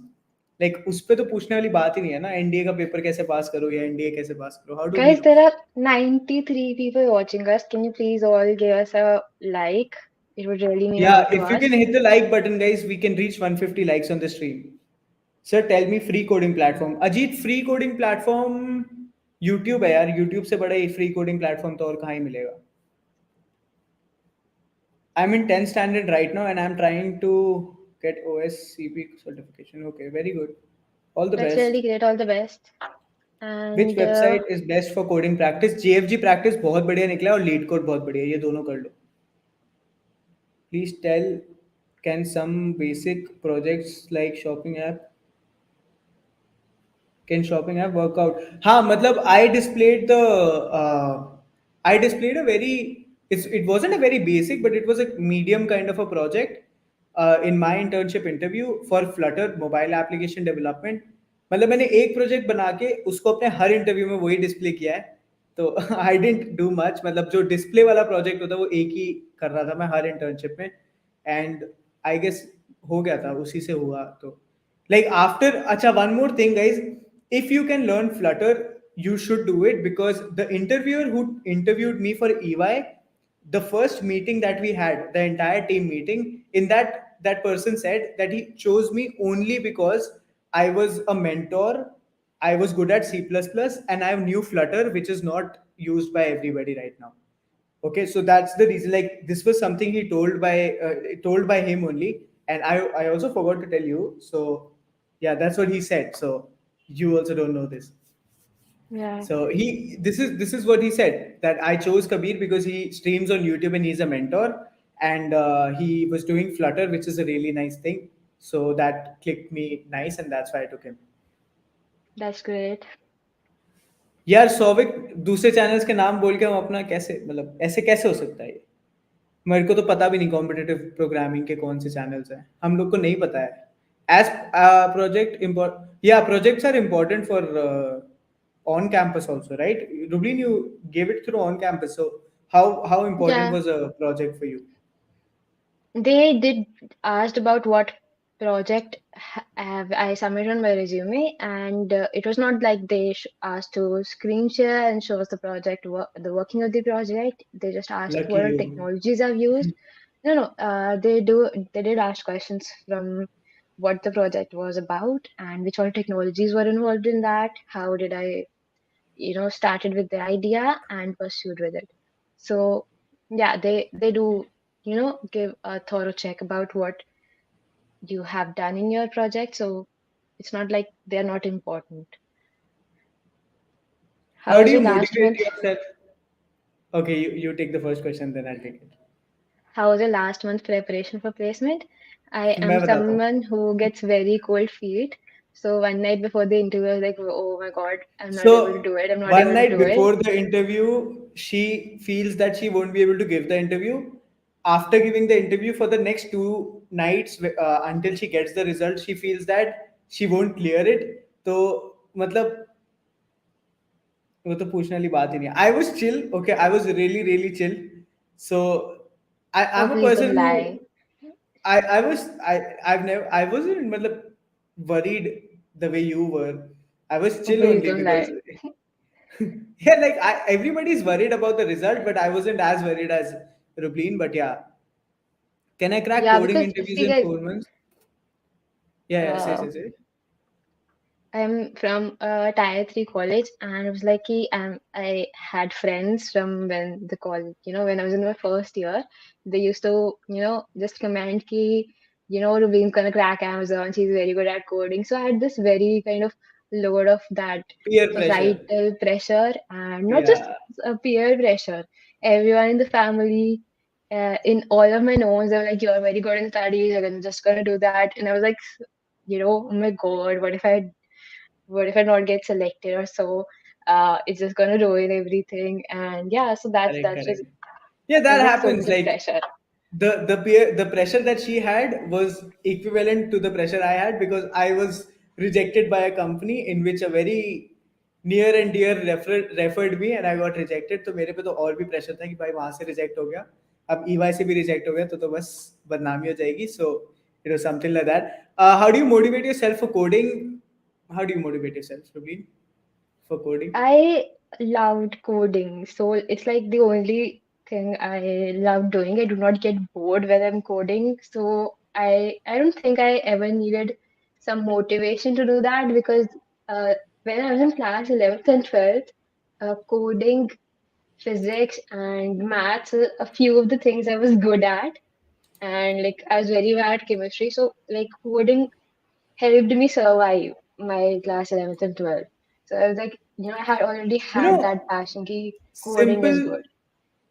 Like उस पे तो पूछने वाली बात ही नहीं है ना. NDA का पेपर कैसे पास करो या एनडीए कैसे पास करो. How do we Guys, know? there are 93 people watching us. Can you please all give us a like? It would really mean a Yeah, lot to if you can us. hit the like button, guys, we can reach 150 likes on the stream. Sir, tell me free coding platform. Ajit free coding platform YouTube है यार. YouTube से बड़ा ये free coding platform तो और कहाँ ही मिलेगा. I'm in 10th standard right now and I'm trying to get OSCP certification. Okay, very good. All the That's best. really great. All the best. Which And website is best for coding practice? JFG practice बहुत बढ़िया निकला और leet code बहुत बढ़िया. ये दोनों कर लो. Please tell, can some basic projects like shopping app, can shopping app work out? हाँ मतलब I displayed a very it wasn't a very basic but it was a medium kind of a project in my internship interview for Flutter mobile application development. मतलब मैंने एक project बना के उसको अपने हर interview में वही डिस्प्ले किया है. तो आई डिडंट डू मच. मतलब जो डिस्प्ले वाला प्रोजेक्ट होता है वो एक ही कर रहा था मैं हर इंटर्नशिप में. एंड आई गेस हो गया था उसी से हुआ. तो like after acha one more thing guys, if you can learn Flutter you should do it because the interviewer who interviewed me for EY, the first meeting that we had, the entire team meeting, in that person said that he chose me only because I was a mentor, I was good at C++, and I knew Flutter, which is not used by everybody right now. Okay, so that's the reason. Like this was something he told by him only, and I also forgot to tell you. So yeah, that's what he said. So you also don't know this. yeah, So this is what he said, that I chose Kabir because he streams on YouTube and he's a mentor, and he was doing Flutter, which is a really nice thing. So that clicked me nice, and that's why I took him. that's great. यार सौविक, दूसरे channels के नाम बोल के हम अपना कैसे, मतलब ऐसे कैसे हो सकता है ये? मेरे को तो पता भी नहीं कॉम्पिटिटिव प्रोग्रामिंग के कौन से चैनल्स हैं. हम लोग को नहीं पता है. एज प्रोजेक्ट या projects are important for on campus also, right? Rubleen, you gave it through on campus, so how important Yeah, was a project for you? they did asked about what project have I submitted on my resume, and it was not like they asked to screen share and show us the the working of the project. They just asked Lucky what are you. technologies I've used. No, no, they did ask questions from what the project was about and which all technologies were involved in that. How did I, started with the idea and pursued with it. So yeah, they do, give a thorough check about what you have done in your project. So it's not like they're not important. How How do was you your last motivate month? yourself? Okay, you take the first question, then I'll take it. How was your last month preparation for placement? I मैं am बताता हूँ. someone who gets very cold feet. So one night before the interview, I was like, oh my God, I'm not able to So do it. I'm not one able to night do it. before the interview, she feels that she won't be able to give the interview. After giving the interview for the next 2 nights until she gets the result, she feels that she won't clear it. तो मतलब वो तो पूछने वाली बात ही नहीं. I was chill. Okay, I was really really chill. So Oh, I'm a please don't person who lie. I was I've never I wasn't मतलब worried the way you were. I was Oh, chill please only don't because lie. yeah, like everybody's worried about the result, but I wasn't as worried as Rubleen. But yeah, can I crack Yeah, coding because interviews see, in guys, 4 months? Yeah, yeah, uh, say. I'm from a tier three college, and it was like I had friends from when the college, when I was in my first year. They used to, just comment ki, Ruby's gonna crack Amazon. She's very good at coding. So I had this very kind of load of that Peer pressure. societal pressure, and not just Yeah, peer pressure. Everyone in the family, in all of my knowns, they were like, "You're very good in studies. You're just gonna do that." And I was like, oh my God, what if I not get selected or so? It's just gonna ruin everything. And yeah, so correct, that's just correct. Yeah, it was that like so happens. much of Like pressure. the pressure that she had was equivalent to the pressure I had because I was rejected by a company in which a very near and dear referred me and I got rejected. तो मेरे पे तो और भी pressure था कि भाई वहां से रिजेक्ट हो गया, अब EY से भी रिजेक्ट हो गया तो बस बदनामी हो जाएगी. So it was something like that. How do you motivate yourself for coding? How do you motivate yourself, Rubleen, for coding? I loved coding, so it's like the only. thing I love doing. I do not get bored when I'm coding. So I don't think I ever needed some motivation to do that because uh, when I was in class 11th and 12th, coding, physics, and maths are a few of the things I was good at. And like I was very bad at chemistry. So like coding helped me survive my class 11th and 12th. So I was like, I had already You had that know, passion ki coding is simple good.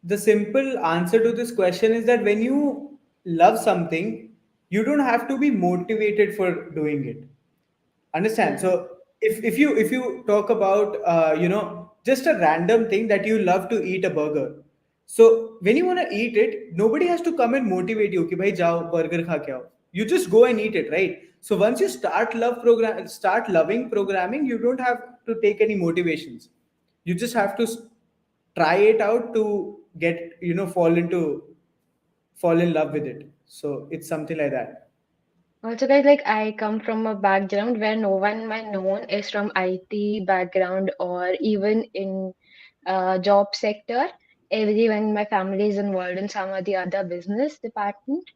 the simple answer to this question is that when you love something, you don't have to be motivated for doing it. Understand? Yeah. So if you talk about just a random thing that you love to eat a burger, so when you want to eat it, nobody has to come and motivate you कि भाई जाओ burger खा के आओ. You just go and eat it, right? So once you start loving programming, you don't have to take any motivations. You just have to try it out to get fall in love with it. So it's something like that. Also, guys, like I come from a background where no one I known is from IT background or even in job sector. Everyone in my family is involved in some or the other business department.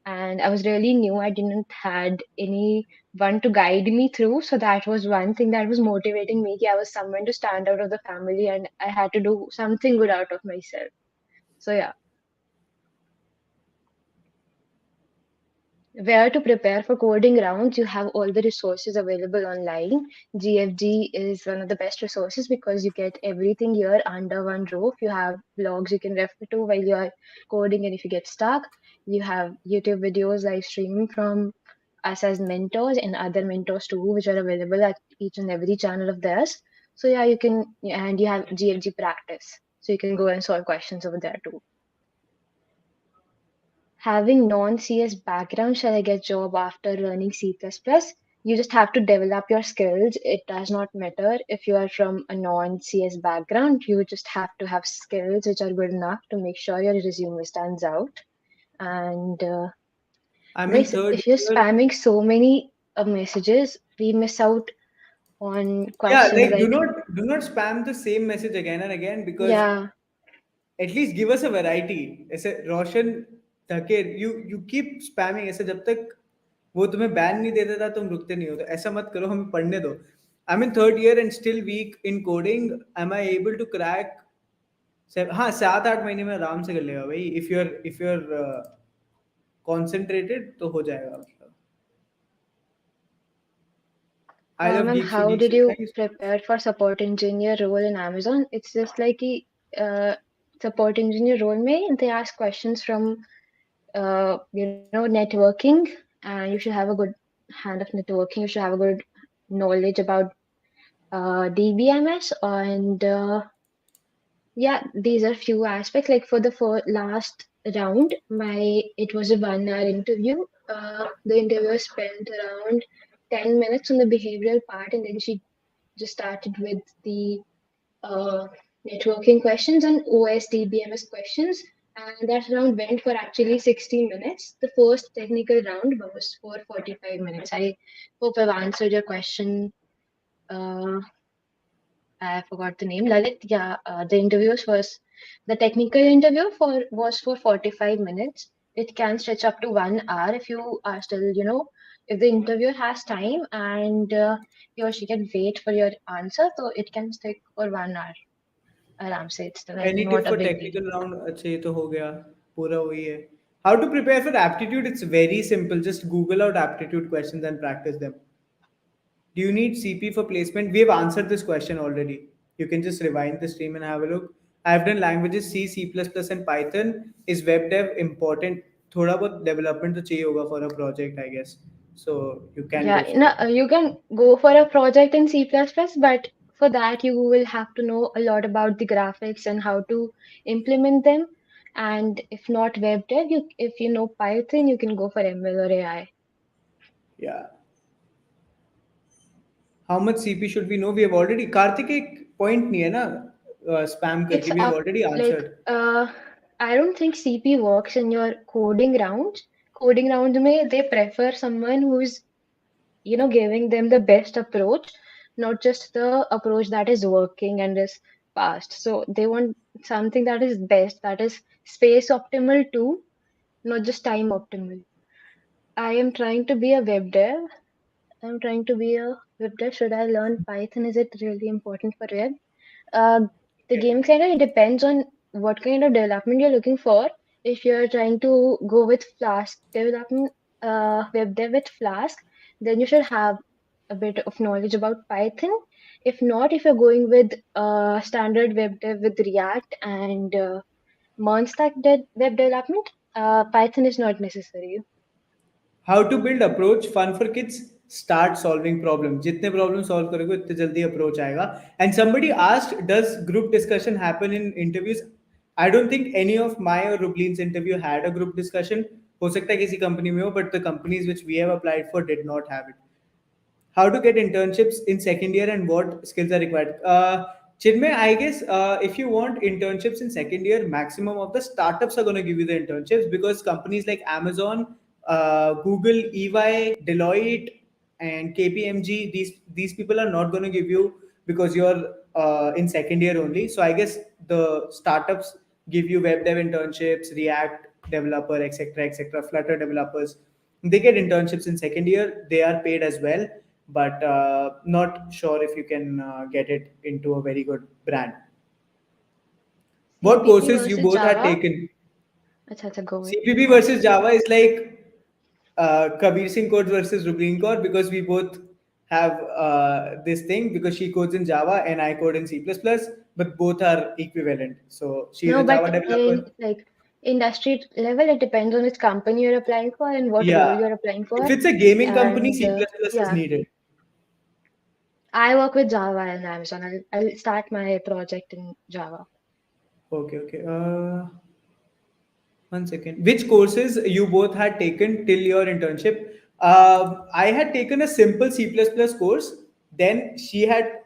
And I was really new. I didn't had anyone to guide me through. So that was one thing that was motivating me. I was someone to stand out of the family and I had to do something good out of myself. So yeah. Where to prepare for coding rounds, you have all the resources available online. GFG is one of the best resources because you get everything here under one roof. You have blogs you can refer to while you're coding, and if you get stuck, you have YouTube videos live streaming from us as mentors and other mentors too, which are available at each and every channel of theirs. So yeah, and you have GFG practice. So you can go and solve questions over there too. Having non-CS background, shall I get job after learning C++? You just have to develop your skills. It does not matter if you are from a non-CS background. You just have to have skills which are good enough to make sure your resume stands out. And I'm in guys, third if you're year. spamming so many messages, we miss out on Yeah, questions like do like, not do not spam the same message again and again, because yeah, at least give us a variety. ऐसे रोशन धकेर you keep spamming ऐसे जब तक वो तुम्हें ban नहीं दे देता तुम रुकते नहीं हो, तो ऐसा मत करो, हमें पढ़ने दो. I'm in third year and still weak in coding. Am I able to crack? हाँ, 7-8 महीने में आराम से कर लेगा भाई. If you're concentrated तो हो जाएगा मतलब. I love And Geeks for how Geeks. did you Thank you. prepare for support engineer role in Amazon? It's just like the support engineer role may they ask questions from networking, and you should have a good hand of networking. You should have a good knowledge about DBMS and yeah, these are few aspects. Like for the last round, it was a 1 hour interview. The interviewer spent around 10 minutes on the behavioral part, and then she just started with the uh, networking questions and OSD BMS questions. And that round went for actually 60 minutes. The first technical round was for 45 minutes. I hope I've answered your question. Uh, I forgot the name. Lalit, yeah, the technical interview was for 45 minutes. It can stretch up to 1 hour if you are still, if the interviewer has time and he or she can wait for your answer, so it can stick for 1 hour. आराम से it's like Any tip not a for big deal. technical round? अच्छा ये तो हो गया, पूरा वही है. How to prepare for aptitude? It's very simple. Just Google out aptitude questions and practice them. Do you need CP for placement? We have answered this question already. You can just rewind the stream and have a look. I've done languages C, C++, and Python. Is web dev important? थोड़ा बहुत development तो चाहिए होगा for a project, I guess. So you can Yeah, go for no, it. you can go for a project in C++, but for that you will have to know a lot about the graphics and how to implement them. And if not web dev, if you know Python, you can go for ML or AI. Yeah. How much CP should we know? We have already. Karthik एक point नहीं है ना spam It's करके. We have up already like answered. I don't think CP works in your coding rounds. Coding rounds may they prefer someone who's giving them the best approach, not just the approach that is working and is fast. So they want something that is best, that is space optimal too, not just time optimal. I am trying to be a web dev. I'm trying to be a web dev. Should I learn Python? Is it really important for web? Uh, the game kind of depends on what kind of development you're looking for. If you're trying to go with Flask development, web dev with Flask, then you should have a bit of knowledge about Python. If not, if you're going with standard web dev with React and MERN stack web development, Python is not necessary. How to build approach fun for kids. Start solving problem. जितने problem solve करोगे उतने जल्दी approach आएगा. And somebody asked, does group discussion happen in interviews? I don't think any of my or Rubleen's interview had a group discussion. हो सकता है किसी company में हो, but the companies which we have applied for did not have it. How to get internships in second year and what skills are required. Chinmay, I guess if you want internships in second year, maximum of the startups are going to give you the internships because companies like Amazon, Google, EY, Deloitte, and KPMG, these people are not going to give you because you're in second year only. So I guess the startups give you web dev internships, React developer, etc., etc., Flutter developers. They get internships in second year. They are paid as well, but not sure if you can get it into a very good brand. What CPP courses you versus both had Java. taken? Acha, go with CPP ask. versus Java is like Kabir Singh codes versus Rubleen Kaur because we both have this thing because she codes in Java and I code in C++, but both are equivalent. So she's No, a Java but in developer. like industry level, it depends on which company you're applying for and what role Yeah. you're applying If for. it's a gaming company, And C++ is yeah, needed. I work with Java and Amazon. I'll start my project in Java. Okay, okay. 1 second. Which courses you both had taken till your internship? I had taken a simple C++ course. Then she had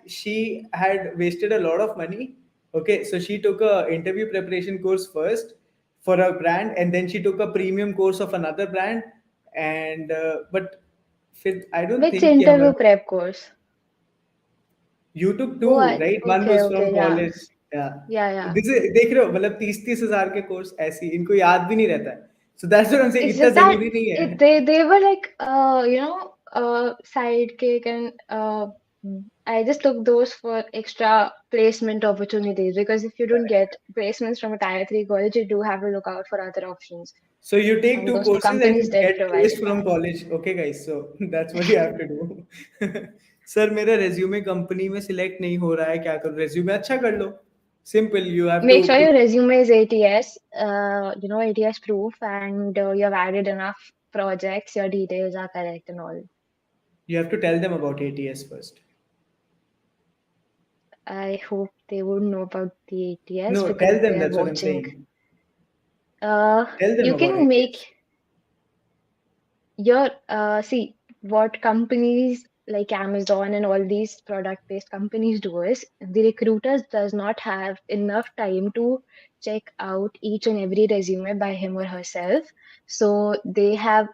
wasted a lot of money. Okay, so she took a interview preparation course first for a brand, and then she took a premium course of another brand. And but I don't Which think कि हमारा interview prep course? you took Oh, two, right? One okay, was okay, from yeah, college. Yeah. yeah, yeah. This is देख रहे हो मतलब 30-30 हजार के course ऐसी इनको याद भी नहीं रहता है. So that's what I'm saying. It's इतना just that जरूरी नहीं है. they were like sidekick and I just took those for extra placement opportunities because if you don't get placements from a tier 3 college, you do have to look out for other options. So you take And two those two courses and companies you did get provide placed from that. college. Okay, guys. So that's what you have to do. Sir मेरा resume company में select नहीं हो रहा है क्या करूँ resume अच्छा कर लो. Simple. You have to Make sure put. your resume is ATS, ATS proof, and you have added enough projects, your details are correct and all. You have to tell them about ATS first. I hope they would know about the ATS No, because tell them. they are That's what I'm watching. saying. Tell them You about can make ATS. your see what companies like Amazon and all these product-based companies do is the recruiters does not have enough time to check out each and every resume by him or herself. So they have,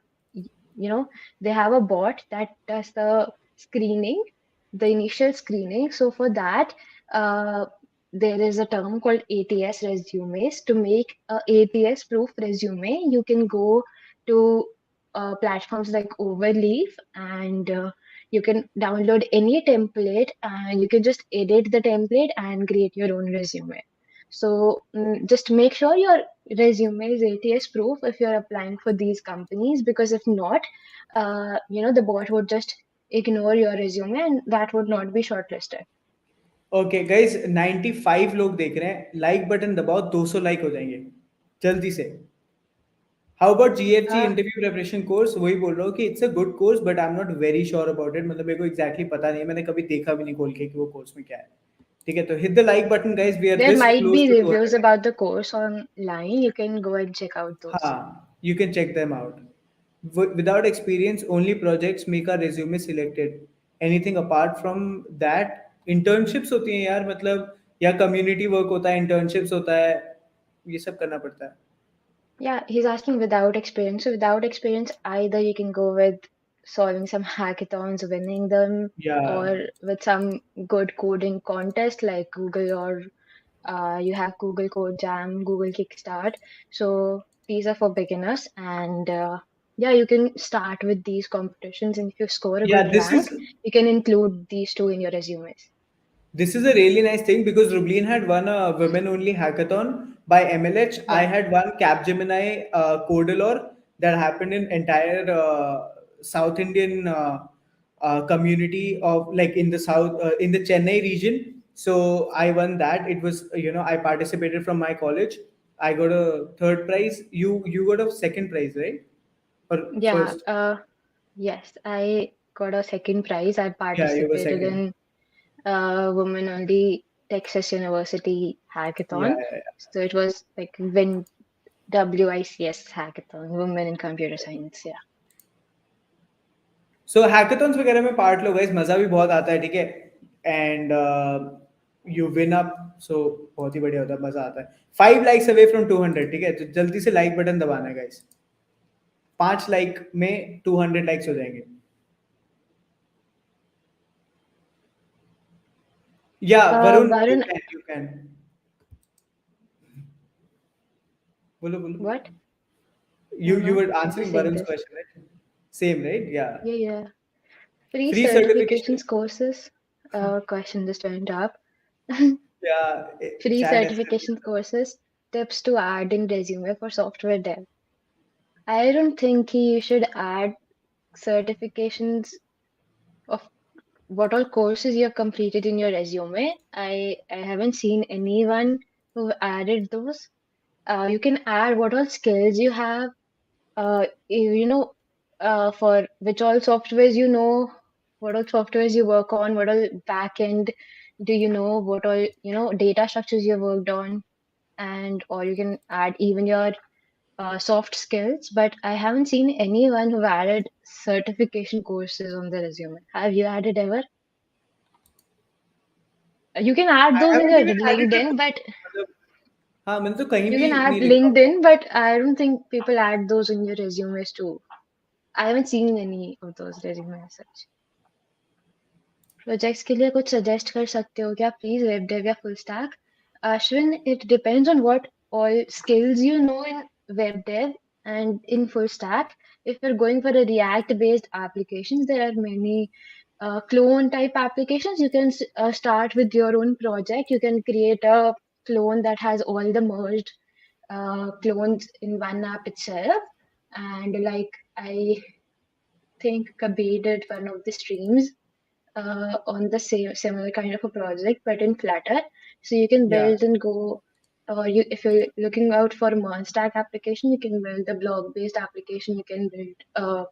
they have a bot that does the screening, the initial screening. So for that, there is a term called ATS resumes. To make a ATS proof resume, you can go to platforms like Overleaf and you can download any template and you can just edit the template and create your own resume. So just make sure your resume is ATS proof if you're applying for these companies because if not, the bot would just ignore your resume and that would not be shortlisted. Okay, guys, 95 लोग देख रहे हैं. Like button दबाओ 200 like हो जाएंगे जल्दी से. How about GFG Uh, interview preparation course. वही बोल रहा हूँ कि it's a good course but I am not very sure about it. मतलब मेरे को एग्जैक्टली पता नहीं है. मैंने कभी देखा भी नहीं खोल के कि वो कोर्स में क्या है. ठीक है, तो hit the like button guys. We are there this might close be to reviews 200. about the course online. You can go and check out those. हाँ, you can check them out. Without experience, only projects make our resume selected. Anything apart from that, internships होती हैं यार. मतलब या community work होता है, internships होता है, ये सब करना पड़ता है. Yeah, he's asking without experience. So without experience, either you can go with solving some hackathons, winning them, Yeah. or with some good coding contest like Google or You have Google Code Jam, Google Kickstart. So these are for beginners, and yeah, you can start with these competitions, and if you score a Yeah, good rank, you can include these two in your resumes. this is a really nice thing because Rubleen had won a women-only hackathon by MLH. I Yeah, had won Capgemini Codelor that happened in entire South Indian community of like in the south in the Chennai region. So I won that. It was I participated from my college. I got a third prize. You got a second prize, right? Or yeah. first? Yes, I got a second prize. I Yeah, you were participated second. in women only Texas University Yeah, hackathon. yeah, yeah. So it was like WICS hackathon, Women in Computer Science. Yeah. So hackathons वगैरह में part लो guys मजा भी बहुत आता है ठीक है and you win up so बहुत ही बढ़िया होता है मजा आता है 5 लाइक्स अवे फ्रॉम 200 ठीक है तो जल्दी से लाइक बटन दबाना है गाइस 5 लाइक में 200 लाइक्स हो जाएंगे या वरुण Varun, यू कैन बोलो बोलो what? you No, were I'm just answering saying Varun's this. question right same right yeah Yeah, yeah. Free free certification certifications courses. Question just went up. yeah Free chat has said certification courses. Tips to add in resume for software dev. I don't think you should add certifications of what all courses you have completed in your resume. I haven't seen anyone who added those. You can add what all skills you have. You know, for which all softwares you know, what all softwares you work on, what all backend do you know, what all data structures you worked on, and or you can add even your soft skills. But I haven't seen anyone who added certification courses on the resume. Have you added ever? You can add I those in haven't your even added it LinkedIn, but मतलब हाँ मैंने तो कहीं you भी can add नहीं देखा LinkedIn, but I don't think people add those in your resumes too. I haven't seen any of those resumes as such. Projects के लिए कुछ सजेस्ट कर सकते हो क्या प्लीज वेब डेव या full stack Ashwin, it depends on what all skills you know in web dev and in full stack. If you're going for a React based applications, there are many clone type applications. You can start with your own project. You can create a clone that has all the merged clones in one app itself. And like I think Kabir did one of the streams on the same similar kind of a project, but in Flutter. So you can yeah build and go, or you if you're looking out for a Monstack application, you can build a blog-based application. You can build a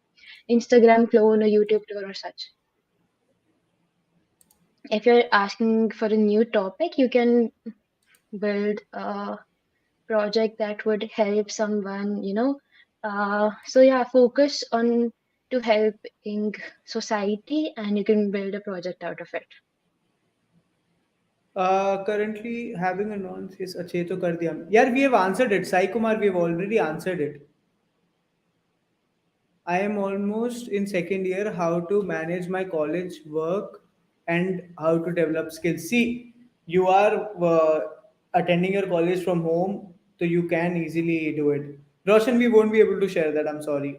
Instagram clone, a YouTube clone, or such. If you're asking for a new topic, you can build a project that would help someone, So yeah, focus on to helping society, and you can build a project out of it. currently having a non yes अच्छे तो कर दिया यार we have answered it Sai Kumar we have already answered it I am almost in second year how to manage my college work and how to develop skills see you are attending your college from home so you can easily do it Roshan we won't be able to share that I'm sorry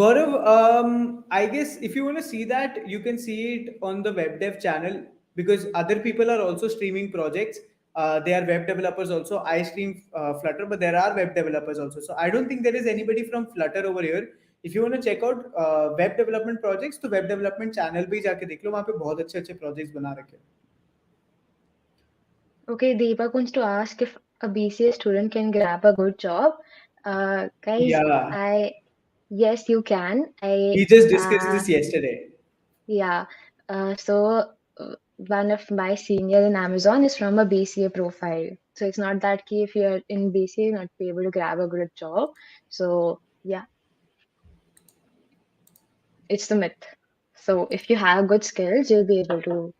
Gaurav, I guess if you want to see that, you can see it on the web dev channel because other people are also streaming projects. They are web developers also. I stream Flutter, but there are web developers also. So I don't think there is anybody from Flutter over here. If you want to check out web development projects, तो web development channel पे ही जाके देख लो वहाँ पे बहुत अच्छे अच्छे projects बना रखे हैं. Okay, Deepak wants to ask if a BCA student can grab a good job. Guys, Yeah, I yes, you can. we just discussed this yesterday. Yeah. One of my senior in Amazon is from a BCA profile. So it's not that key if you're in BCA, you're not be able to grab a good job. So yeah, it's the myth. So if you have good skills, you'll be able to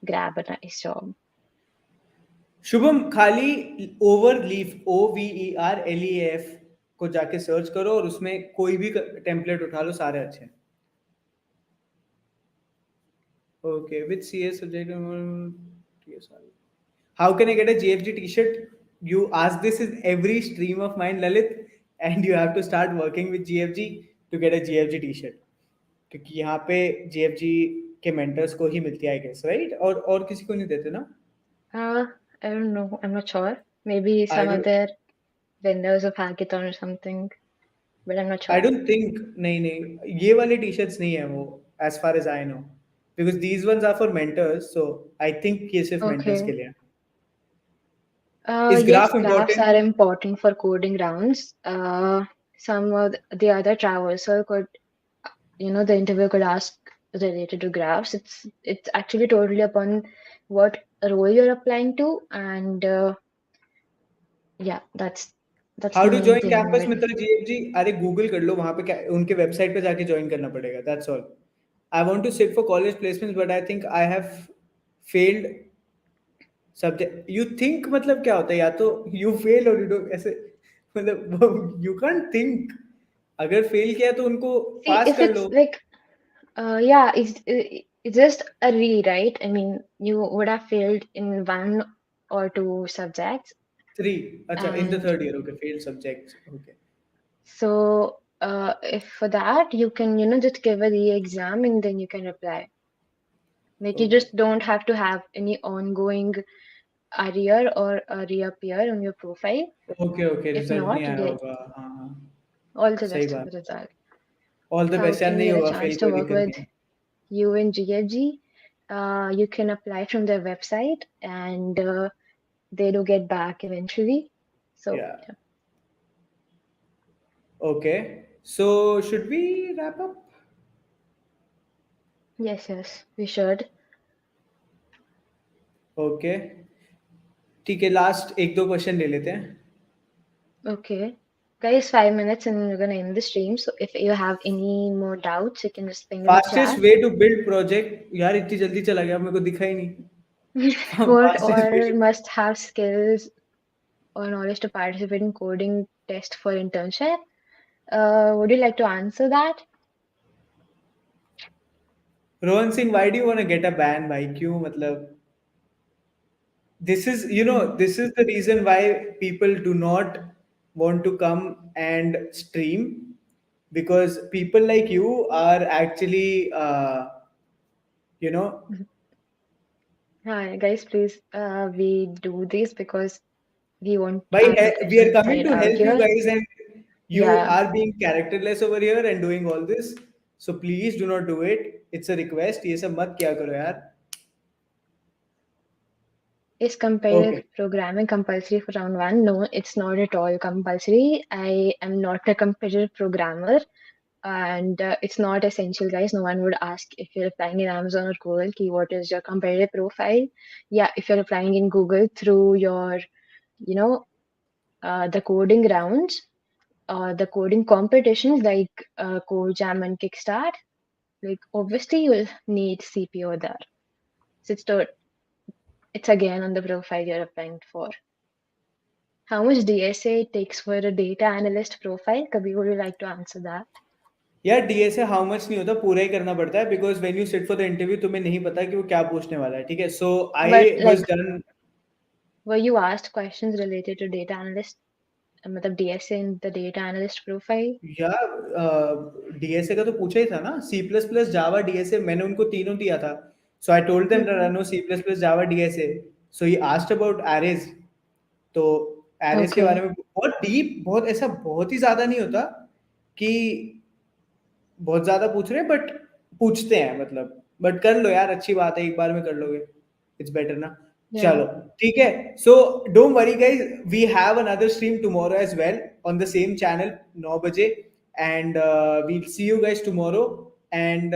grab a nice job. Shubham खाली over leaf OVERLEAF को जाके search करो और उसमें कोई भी template उठा लो सारे अच्छे हैं Okay, which CS subject? TSR. How can I get a GFG T-shirt? You ask this in every stream of mine, Lalit, and you have to start working with GFG to get a GFG T-shirt. क्योंकि यहाँ पे GFG के mentors को ही मिलती है, I guess, right? और किसी को नहीं देते ना? Uh, I don't know. I'm not sure. Maybe I some don't other vendors of Hackathon or something, but I'm not I sure. don't think नहीं ये वाले T-shirts नहीं है वो as far as I know because these ones are for mentors, so I think ये सिर्फ mentors के Okay. लिए है. Is Yes, graph graphs are important? important for coding rounds. Some of the other traversal could, the interview could ask related to graphs. It's actually totally upon what role you're applying to, and yeah, that's how the to main join thing of campus it. मित्र GFG? अरे Google कर लो वहां पे उनके website पे जाके join करना पड़ेगा. That's all. I want to sit for college placements but I think I have failed subject. You think मतलब क्या होता है? या तो यू फेल और यू डोंट ऐसे मतलब यू कांट थिंक. अगर फेल किया तो उनको See, पास if कर it's low. like, yeah, it's just a rewrite. I mean, you would have failed in one or two subjects, 3. अच्छा in the and third year. Okay failed subjects. Okay. so if for that you can, just give a re-exam and then you can apply. Like you okay just don't have to have any ongoing arrear or a reappear on your profile. Okay okay If result नहीं not, आया get होगा. हाँ हाँ. all the सही best for बात. the result. All the So best यार. can we नहीं get a होगा chance फेल to कोई work दिक्कत with नहीं है. you in GFG? You can apply from their website and they do get back eventually. So या. Okay. So should we wrap up? yes, we should. Okay. ठीक है last एक दो question ले लेते हैं. Okay. Guys, 5 minutes and we're gonna end the stream. So if you have any more doubts, you can just ping in the fastest chat. Way to build project. यार इतनी जल्दी चला गया मेरे को दिखा ही नहीं. Fastest way. Or must have skills or knowledge to participate in coding test for internship. Would you like to answer that? Rohan Singh why do you want to get a ban भाई? क्यों मतलब? This is the reason why people do not want to come and stream, because people like you are actually you know Hi, guys, please. We do this because we want by our we are professional coming side to out help you here. guys, and you Yeah, are being characterless over here and doing all this. So please do not do it. It's a request. ये सब मत किया करो यार. is comparative Okay. programming compulsory for round one? No, it's not at all compulsory. I am not a competitive programmer, and it's not essential, guys. No one would ask if you're applying in Amazon or Google, key what is your competitive profile. Yeah, if you're applying in Google through your, you know, the coding rounds, the coding competitions like Code Jam and Kickstart, like obviously you'll need CPO there. So it's again on the profile you're applying for. How much DSA it takes for a data analyst profile? Kabir, would you like to answer that? यार DSA how much नहीं होता, पूरा ही करना पड़ता है, because when you sit for the interview तुम्हें नहीं पता कि वो क्या पूछने वाला है. ठीक है. सो But I was like, done. were you asked questions related to data analyst, मतलब DSA in the data analyst profile? या डीएसए का तो पूछा ही था ना. C plus plus Java DSA मैंने उनको तीनों दिया था. So I told them that I Mm-hmm. No C plus plus Java DSA. So he asked about arrays. तो एरेज के बारे Okay. में बहुत डीप, बहुत ऐसा बहुत ही ज्यादा नहीं होता कि बहुत ज्यादा पूछ रहे हैं, बट पूछते हैं मतलब. बट कर लो यार, अच्छी बात है, एक बार में कर लोगे. इट्स बेटर ना. Yeah. चलो ठीक है. So don't worry guys, we have another stream tomorrow as well on the same channel 9 बजे, and we'll see you guys tomorrow and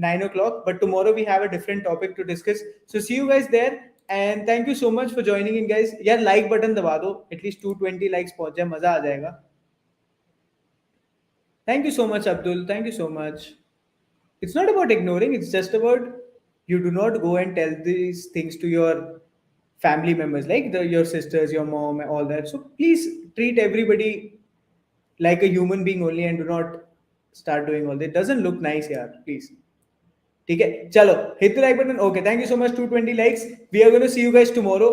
9 o'clock. But tomorrow we have a different topic to discuss, so see you guys there. And thank you so much for joining in guys. यार like button दबा दो, at least 220 likes पहुंच जाए, मजा आ जाएगा. Thank you so much Abdul, thank you so much. It's not about ignoring, it's just about you do not go and tell these things to your family members, like your sisters, your mom, all that. So please treat everybody like a human being only, and do not start doing all that. It doesn't look nice here, please. ठीक है, चलो hit the like button. Okay, thank you so much. 220 likes. We are going to see you guys tomorrow.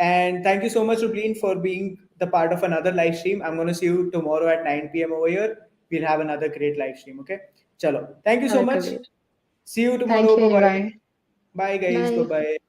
And thank you so much, Rubleen, for being the part of another live stream. I'm going to see you tomorrow at 9 p.m. over here. We'll have another great live stream. Okay, chalo. Thank you so Sure, much. Kabir. See you tomorrow. Thank you, Bye bye. everyone. Bye guys. Bye Bye. bye.